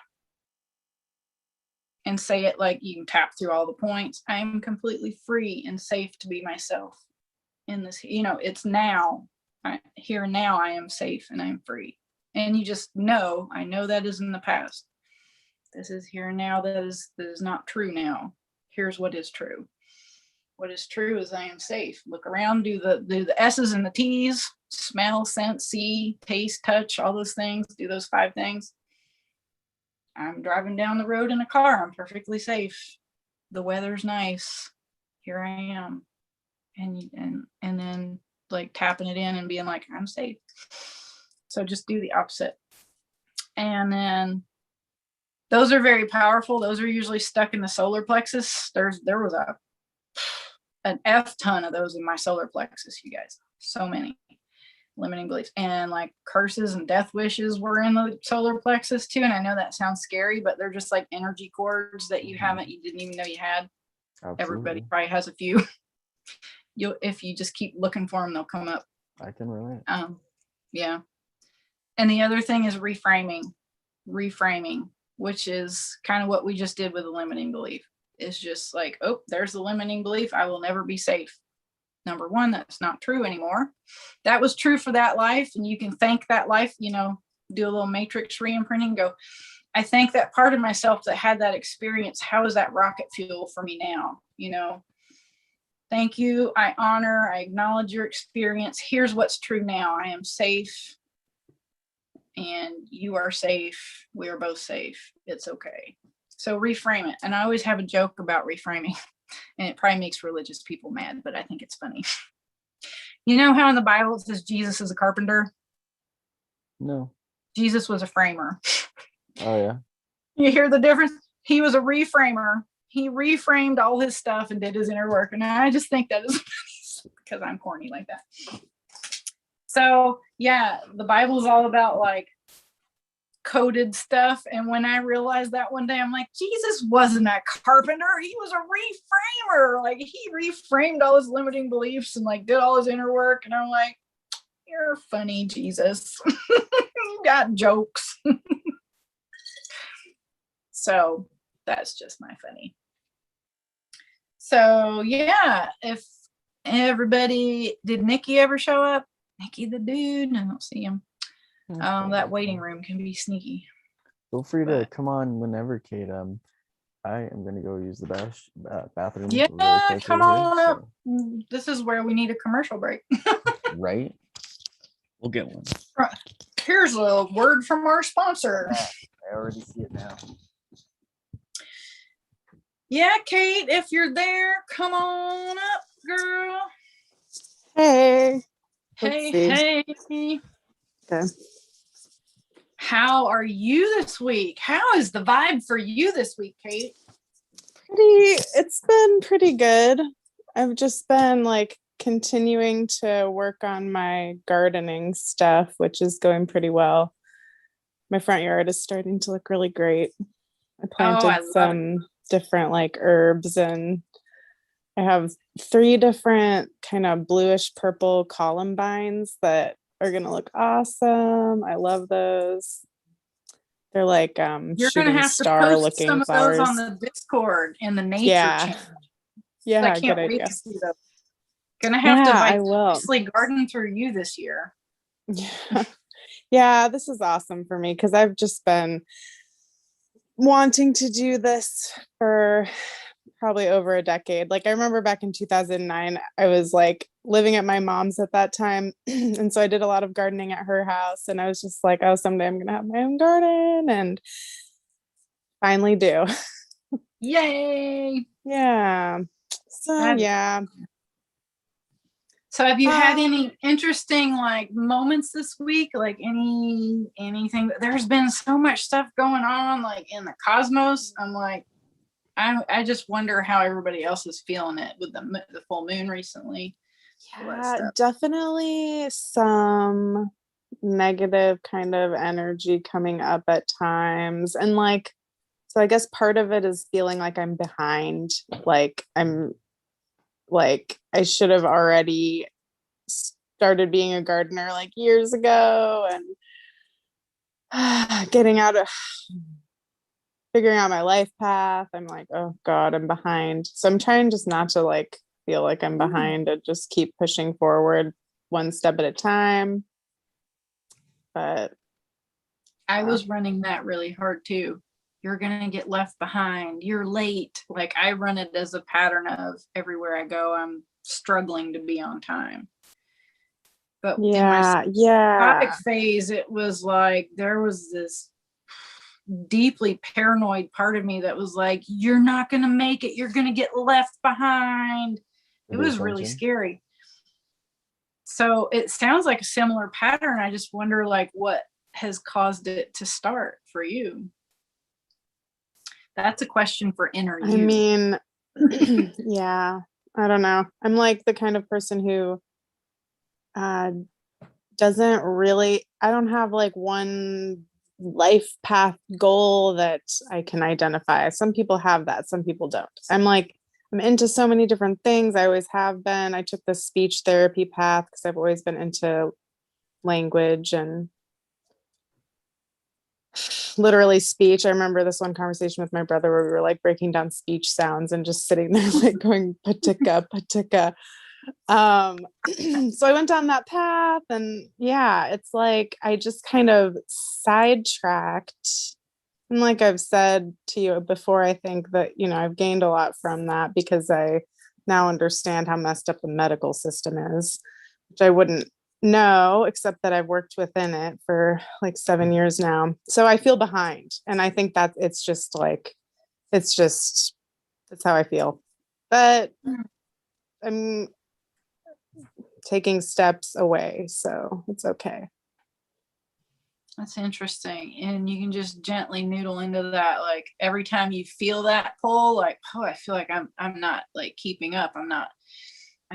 And say it like you can tap through all the points. I am completely free and safe to be myself in this, it's now, here and now I am safe and I'm free. And you just know, I know that is in the past. This is here and now. That is not true now. Here's what is true. What is true is I am safe. Look around, do the S's and the T's, smell, sense, see, taste, touch, all those things, do those 5 things. I'm driving down the road in a car. I'm perfectly safe. The weather's nice. Here I am. And then like tapping it in and being like, I'm safe. So just do the opposite. And then those are very powerful. Those are usually stuck in the solar plexus. There was an F ton of those in my solar plexus, you guys. So many limiting beliefs, and like curses and death wishes were in the solar plexus too. And I know that sounds scary, but they're just like energy cords that you didn't even know you had. Absolutely. Everybody probably has a few. If you just keep looking for them, they'll come up. I can relate. Yeah. And the other thing is reframing, which is kind of what we just did with the limiting belief. It's just like, oh, there's the limiting belief. I will never be safe. number one, that's not true anymore. That was true for that life. And you can thank that life, you know, do a little matrix re-imprinting, go, I thank that part of myself that had that experience. How is that rocket fuel for me now? You know, thank you. I honor, I acknowledge your experience. Here's what's true now. I am safe and you are safe. We are both safe. It's okay. So reframe it. And I always have a joke about reframing, and it probably makes religious people mad, but I think it's funny. You know how in the Bible it says Jesus is a carpenter? No. Jesus was a framer. Oh yeah. You hear the difference? He was a reframer. He reframed all his stuff and did his inner work. And I just think that is because I'm corny like that. So yeah, the Bible is all about like coded stuff. And when I realized that one day, I'm like, Jesus wasn't a carpenter. He was a reframer. Like he reframed all his limiting beliefs and like did all his inner work. And I'm like, you're funny, Jesus. You got jokes. So that's just my funny. So yeah, if everybody, did Nikki ever show up? Nikki the dude, I don't see him. That waiting room can be sneaky. Feel free to come on whenever, Kate. I am gonna go use the bathroom. Yeah, really quickly come here, on up. so. This is where we need a commercial break. Right? We'll get one. Here's a word from our sponsor. Yeah, I already see it now. Yeah, Kate, if you're there, come on up, girl. Hey. Hey. Okay. How are you this week? How is the vibe for you this week, Kate? It's been pretty good. I've just been like continuing to work on my gardening stuff, which is going pretty well. My front yard is starting to look really great. I planted some different like herbs, and I have 3 different kind of bluish purple columbines that are gonna look awesome. I love those. They're like you're gonna have star to post looking some of flowers. those on the Discord in the nature channel. Yeah, I can't good wait idea. to see those. Gonna have to I will. vicariously garden through you this year. Yeah, this is awesome for me because I've just been wanting to do this for probably over a decade. Like I remember back in 2009, I was like living at my mom's at that time. And so I did a lot of gardening at her house, and I was just like, oh, someday I'm going to have my own garden, and finally do. Yay. Yeah. So yeah. So have you had any interesting like moments this week? Like anything? There's been so much stuff going on like in the cosmos. I'm like, I just wonder how everybody else is feeling it with the full moon recently. Yeah, definitely some negative kind of energy coming up at times. And like, so I guess part of it is feeling like I'm behind. Like I should have already started being a gardener like years ago, and figuring out my life path. I'm like, oh God, I'm behind. So I'm trying just not to like feel like I'm behind and just keep pushing forward one step at a time. But I was running that really hard too. You're going to get left behind. You're late. Like I run it as a pattern of everywhere I go, I'm struggling to be on time. But in my psychotic phase, it was like there was this deeply paranoid part of me that was like, you're not going to make it. You're going to get left behind. It was really scary. So it sounds like a similar pattern. I just wonder like what has caused it to start for you. That's a question for inner you. I mean, yeah, I don't know. I'm like the kind of person who doesn't really, I don't have like one life path goal that I can identify. Some people have that, some people don't. I'm into so many different things. I always have been. I took the speech therapy path because I've always been into language and literally speech. I remember this one conversation with my brother where we were like breaking down speech sounds and just sitting there like going patika, patika. So I went down that path, and yeah, it's like I just kind of sidetracked. And like I've said to you before, I think that, I've gained a lot from that because I now understand how messed up the medical system is, which I wouldn't know, except that I've worked within it for like 7 years now. So I feel behind. And I think that it's how I feel. But I'm taking steps away, so it's okay. That's interesting. And you can just gently noodle into that. Like every time you feel that pull, like, oh, I feel like I'm not like keeping up. I'm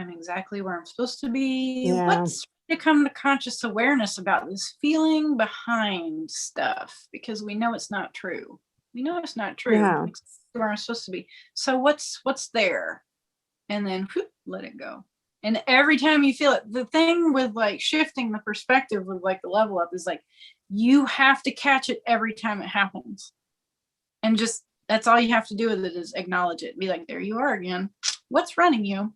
exactly where I'm supposed to be. Yeah. What's to come to conscious awareness about this feeling behind stuff? Because we know it's not true. We know it's not true. Yeah. Exactly where I'm supposed to be. So what's there? And then whoop, let it go. And every time you feel it, the thing with like shifting the perspective with like the level up is like, you have to catch it every time it happens. And just, that's all you have to do with it is acknowledge it. Be like, there you are again. What's running you?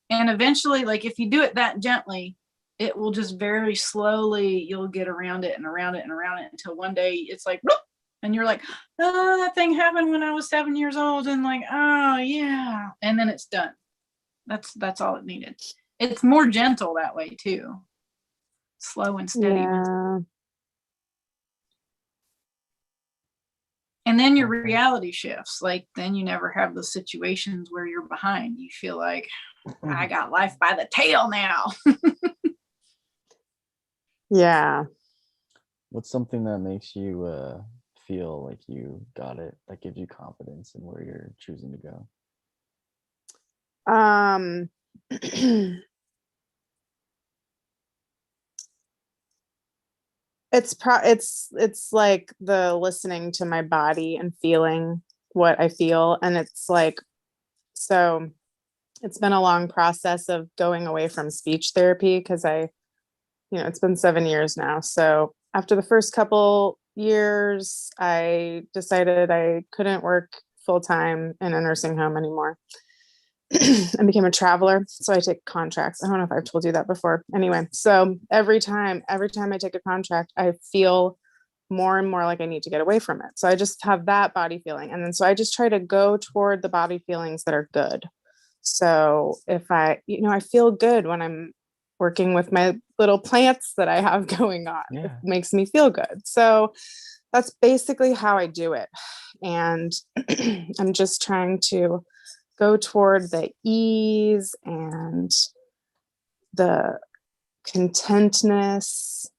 And eventually, like if you do it that gently, it will just very slowly, you'll get around it and around it and around it until one day it's like, whoop, and you're like, oh, that thing happened when I was 7 years old. And like, oh yeah. And then it's done. That's all it needed. It's more gentle that way too. Slow and steady. Yeah. And then your reality shifts. Like then you never have those situations where you're behind. You feel like I got life by the tail now. Yeah. What's something that makes you feel like you got it, that gives you confidence in where you're choosing to go? It's like the listening to my body and feeling what I feel. And it's like, so it's been a long process of going away from speech therapy because it's been 7 years now. So after the first couple years, I decided I couldn't work full time in a nursing home anymore. I became a traveler. So I take contracts. I don't know if I've told you that before. Anyway, so every time I take a contract, I feel more and more like I need to get away from it. So I just have that body feeling. And then so I just try to go toward the body feelings that are good. So if I feel good when I'm working with my little plants that I have going on. Yeah. It makes me feel good. So that's basically how I do it. And I'm just trying to go toward the ease and the contentness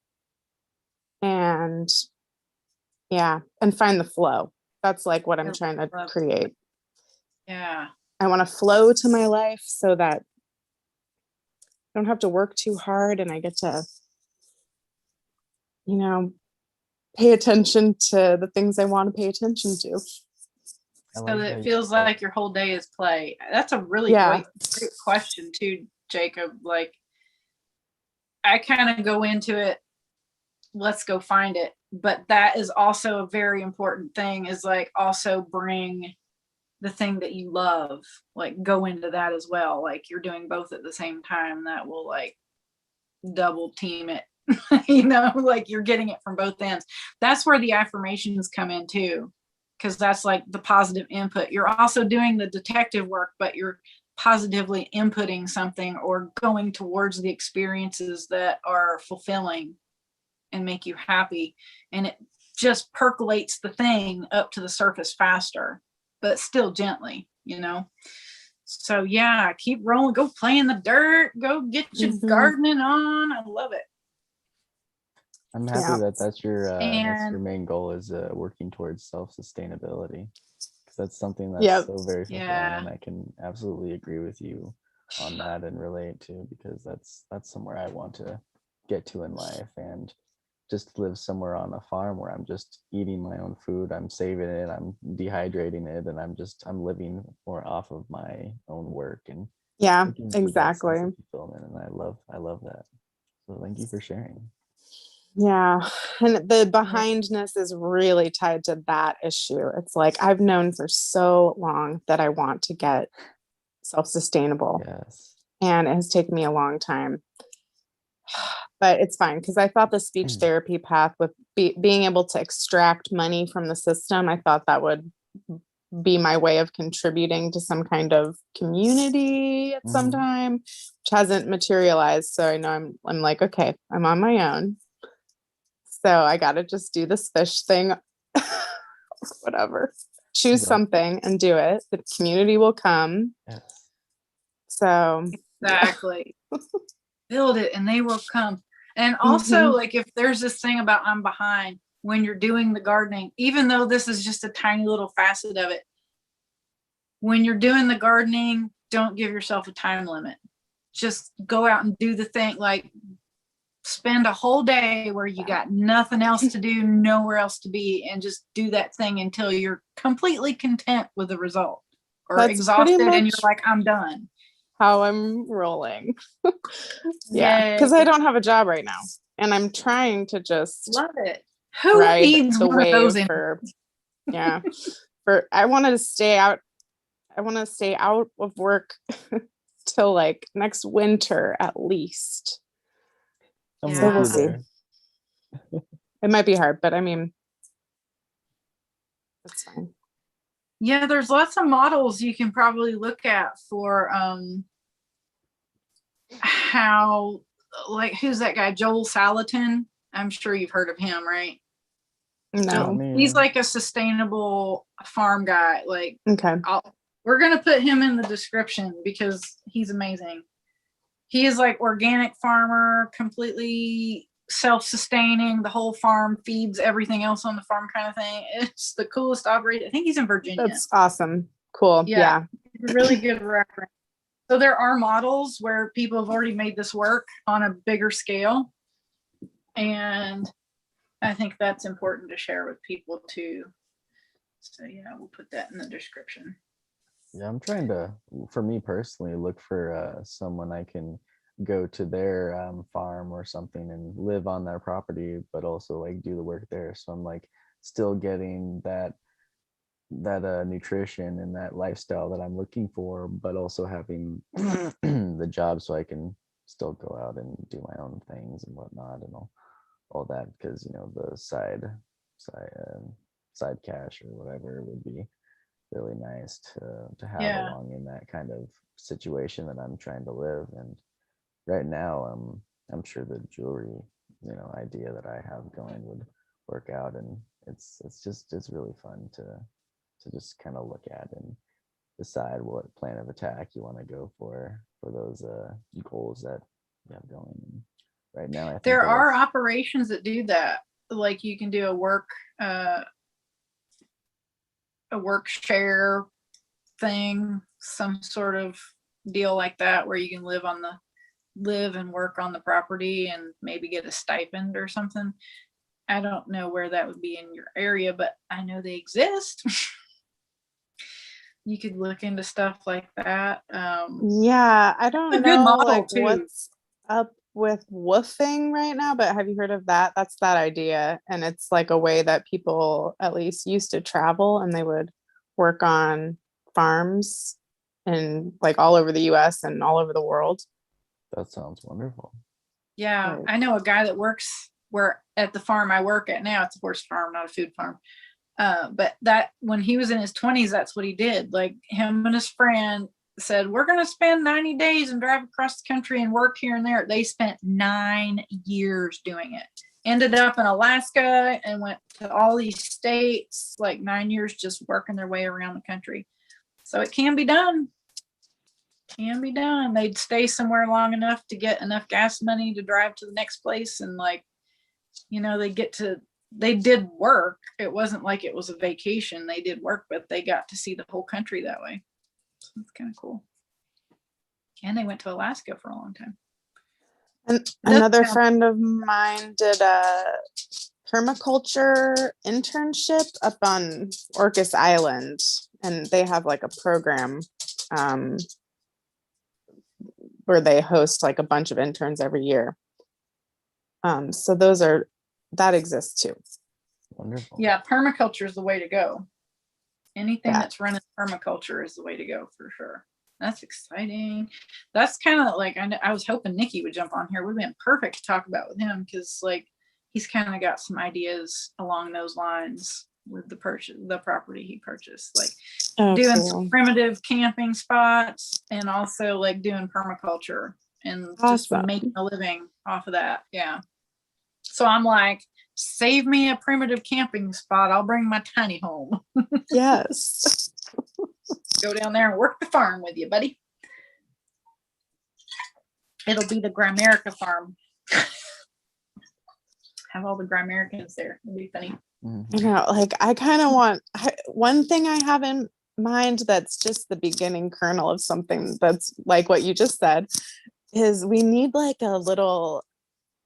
and find the flow. That's like what I'm trying to create. Yeah. I want to flow to my life so that I don't have to work too hard and I get to, pay attention to the things I want to pay attention to. So that it feels like your whole day is play. That's a really great question too, Jacob. Like I kind of go into it, let's go find it. But that is also a very important thing, is like also bring the thing that you love, like go into that as well. Like you're doing both at the same time. That will like double team it. Like you're getting it from both ends. That's where the affirmations come in too, because that's like the positive input. You're also doing the detective work, but you're positively inputting something or going towards the experiences that are fulfilling and make you happy. And it just percolates the thing up to the surface faster, but still gently, So yeah, keep rolling, go play in the dirt, go get your gardening on. I love it. I'm happy that's your main goal, is working towards self-sustainability, because that's something that's so very fulfilling, and I can absolutely agree with you on that and relate to, because that's somewhere I want to get to in life, and just live somewhere on a farm where I'm just eating my own food, I'm saving it, I'm dehydrating it, and I'm living more off of my own work, and exactly. fulfillment, and I love that. So thank you for sharing. Yeah. And the behindness is really tied to that issue. It's like I've known for so long that I want to get self-sustainable. Yes. and it has taken me a long time. But it's fine because I thought the speech therapy path with being able to extract money from the system, I thought that would be my way of contributing to some kind of community at some time, which hasn't materialized. So I know I'm like, okay, I'm on my own. So I got to just do this fish thing, whatever, choose something and do it. The community will come. Yes. So exactly. Build it and they will come. And also, like, if there's this thing about I'm behind when you're doing the gardening, even though this is just a tiny little facet of it, when you're doing the gardening, don't give yourself a time limit. Just go out and do the thing. Like, spend a whole day where you got nothing else to do, nowhere else to be, and just do that thing until you're completely content with the result, or That's exhausted and you're like, I'm done. How I'm rolling. Yeah, because I don't have a job right now, and I'm trying to just love it. Who ride needs the one of wave those for I want to stay out. I want to stay out of work till like next winter at least. So we'll see. It might be hard, but I mean, it's fine. Yeah, there's lots of models you can probably look at for how, like, who's that guy, Joel Salatin? I'm sure you've heard of him, right? No, he's like a sustainable farm guy. Like, okay, we're gonna put him in the description because he's amazing. He is like organic farmer, completely self-sustaining. The whole farm feeds everything else on the farm, kind of thing. It's the coolest operator. I think he's in Virginia. That's awesome. Cool. Yeah. Really good reference. So there are models where people have already made this work on a bigger scale, and I think that's important to share with people too. So yeah, we'll put that in the description. Yeah, I'm trying to, for me personally, look for someone I can go to their farm or something and live on their property, but also like do the work there. So I'm like still getting that nutrition and that lifestyle that I'm looking for, but also having the job so I can still go out and do my own things and whatnot and all that, because you know the side cash or whatever would be really nice to have along in that kind of situation that I'm trying to live. And right now I'm sure the jewelry idea that I have going would work out, and it's really fun to just kind of look at and decide what plan of attack you want to go for those goals that you have going. And right now I think there are operations that do that. Like, you can do a work share thing, some sort of deal like that, where you can live and work on the property and maybe get a stipend or something. I don't know where that would be in your area, but I know they exist. You could look into stuff like that. Yeah, I don't know like what's up with woofing right now, but have you heard of that? That's that idea, and it's like a way that people at least used to travel, and they would work on farms and like all over the US and all over the world. That sounds wonderful. Yeah, right. I know a guy that works at the farm I work at now. It's a horse farm, not a food farm. But that when he was in his 20s, that's what he did. Like, him and his friend said, we're going to spend 90 days and drive across the country and work here and there. They spent 9 years doing it. Ended up in Alaska and went to all these states, like 9 years just working their way around the country. So it can be done. They'd stay somewhere long enough to get enough gas money to drive to the next place. And like, they did work. It wasn't like it was a vacation. They did work, but they got to see the whole country that way. So it's kind of cool. And they went to Alaska for a long time. And another friend of mine did a permaculture internship up on Orcas Island, and they have like a program where they host like a bunch of interns every year. So that exists too. Wonderful. Yeah, permaculture is the way to go. Anything that's running permaculture is the way to go for sure. That's exciting. That's kind of like, I was hoping Nikki would jump on here. Would have been perfect to talk about with him, because like he's kind of got some ideas along those lines with the property he purchased, like doing cool. some primitive camping spots and also like doing permaculture and just Awesome. making a living off of that. Yeah. So I'm like, save me a primitive camping spot. I'll bring my tiny home. Yes. Go down there and work the farm with you, buddy. It'll be the Grimerica farm. Have all the Grimericans there. It'll be funny. I know, like I kind of want one thing I have in mind that's just the beginning kernel of something that's like what you just said, is we need like a little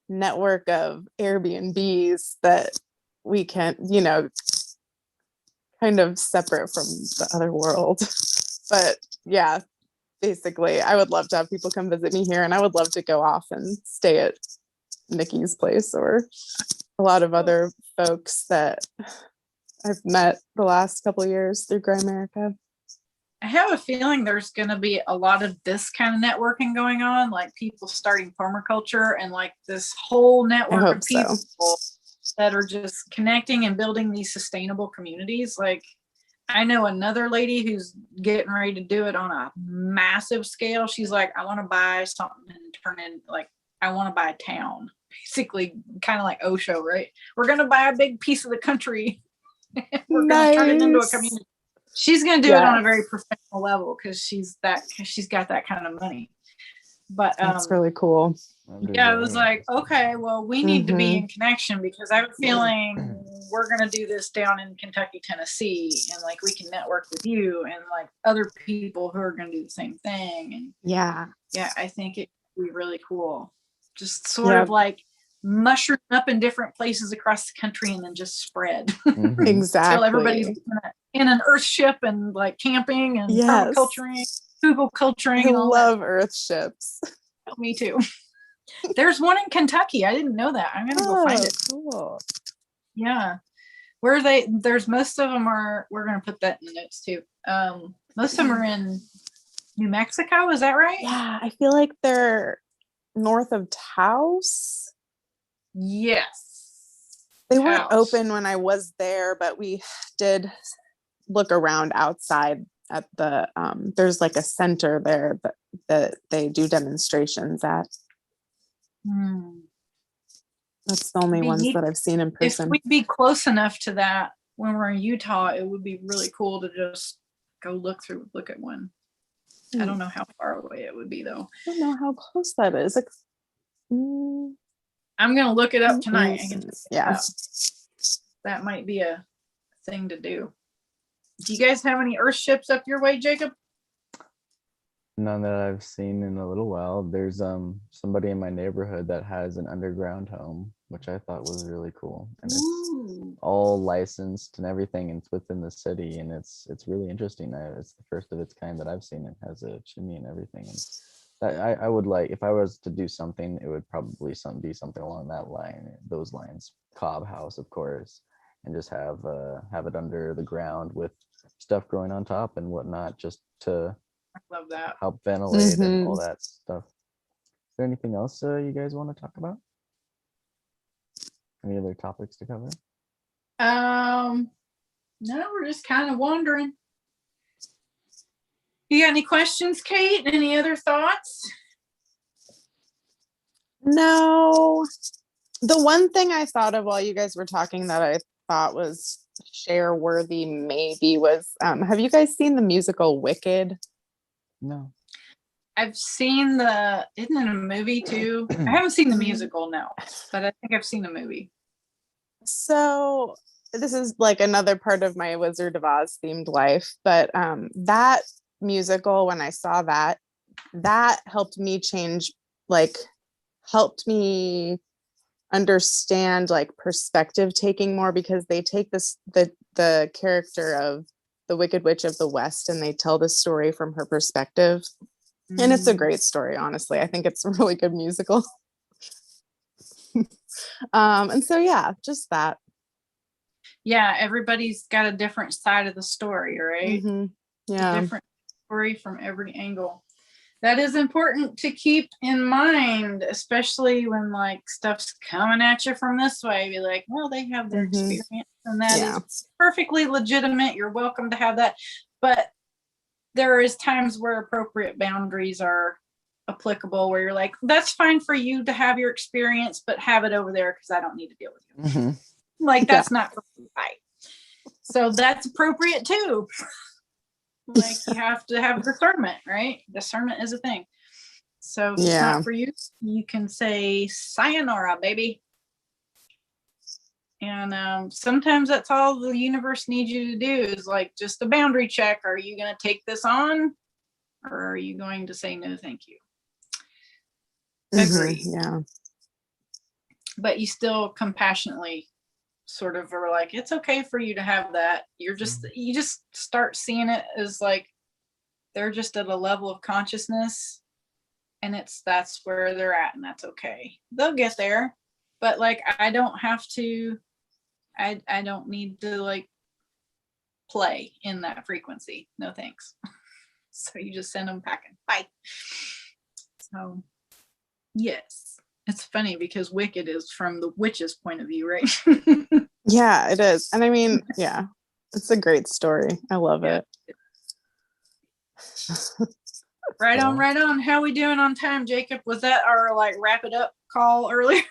network of Airbnbs that we can, you know, kind of separate from the other world. But yeah, basically I would love to have people come visit me here, and I would love to go off and stay at Nikki's place or a lot of other folks that I've met the last couple of years through Grimerica. I have a feeling there's going to be a lot of this kind of networking going on, like people starting permaculture and like this whole network of people that are just connecting and building these sustainable communities. Like I know another lady who's getting ready to do it on a massive scale. She's like, I want to buy something and turn in, like, I want to buy a town, basically kind of like Osho, right? We're going to buy a big piece of the country. We're going to turn it into a community. She's going to do it on a very professional level because she's got that kind of money. But that's really cool. Yeah, I was like, okay, well, we need to be in connection, because I have a feeling we're going to do this down in Kentucky, Tennessee, and like we can network with you and like other people who are going to do the same thing. And yeah, I think it would be really cool. Just sort of like mushroom up in different places across the country and then just spread. Exactly. Till everybody's in an earth ship and like camping and permaculturing, hugelculturing. I love earth ships. Oh, me too. There's one in Kentucky. I didn't know that. I'm gonna go find it. Cool. Yeah. Where are they? There's most of them are. We're gonna put that in the notes too. Most of them are in New Mexico. Is that right? Yeah, I feel like they're north of Taos. Yes. They weren't open when I was there, but we did look around outside at the there's like a center there that they do demonstrations at. That's the only ones that I've seen in person. If we'd be close enough to that when we're in Utah, it would be really cool to just go look at one. I don't know how far away it would be though. I don't know how close that is. I'm gonna look it up tonight. Yeah, that might be a thing to do. Do you guys have any earth ships up your way, Jacob? None that I've seen in a little while. There's somebody in my neighborhood that has an underground home, which I thought was really cool, and it's all licensed and everything, and it's within the city, and it's really interesting. It's the first of its kind that I've seen. It has a chimney and everything, and that I would like, if I was to do something, it would probably be something along those lines. Cob house, of course, and just have it under the ground with stuff growing on top and whatnot, just to love that, help ventilate and all that stuff. Is there anything else you guys want to talk about? Any other topics to cover? No, we're just kind of wondering. You got any questions, Kate? Any other thoughts? No. The one thing I thought of while you guys were talking that I thought was share worthy maybe was, have you guys seen the musical Wicked? No. I've seen isn't it a movie too? I haven't seen the musical, no, but I think I've seen the movie. So this is like another part of my Wizard of Oz themed life, but that musical, when I saw that helped me helped me understand like perspective taking more, because they take the character of the Wicked Witch of the West and they tell the story from her perspective. And it's a great story, honestly. I think it's a really good musical. And so, yeah, just that. Yeah, everybody's got a different side of the story, right? Yeah. Different story from every angle. That is important to keep in mind, especially when like stuff's coming at you from this way. Be like, well, they have their experience, and that is perfectly legitimate. You're welcome to have that. But there is times where appropriate boundaries are applicable, where you're like, that's fine for you to have your experience, but have it over there because I don't need to deal with you. Like, that's not right. So that's appropriate too. Like, you have to have discernment, right? Discernment is a thing. So if it's not for you, you can say sayonara, baby. And sometimes that's all the universe needs you to do, is like just a boundary check. Are you going to take this on, or are you going to say no, thank you? Agree. Yeah. But you still compassionately sort of are like, it's okay for you to have that. You just start seeing it as like they're just at a level of consciousness, and that's where they're at, and that's okay. They'll get there, but like I don't have to. I don't need to like play in that frequency. No thanks. So you just send them packing. Bye. So yes, it's funny because Wicked is from the witch's point of view, right? Yeah, it is. And I mean, yeah, it's a great story. I love it. Right on. How we doing on time, Jacob? Was that our like wrap it up call earlier?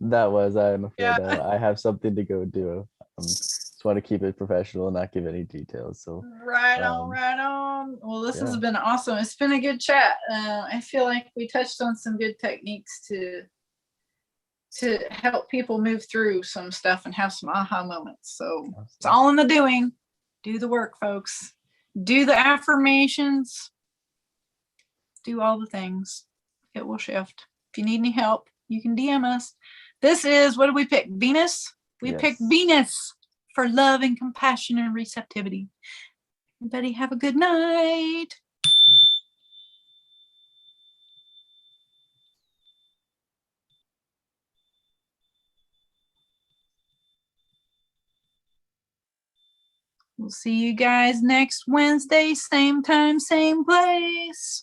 That was, I'm afraid I have something to go do. Just want to keep it professional and not give any details. So right on. Well, this has been awesome. It's been a good chat. I feel like we touched on some good techniques to help people move through some stuff and have some aha moments. So it's all in the doing. Do the work, folks. Do the affirmations. Do all the things. It will shift. If you need any help, you can DM us. This is, what did we pick? Venus? We picked Venus for love and compassion and receptivity. Everybody have a good night. We'll see you guys next Wednesday, same time, same place.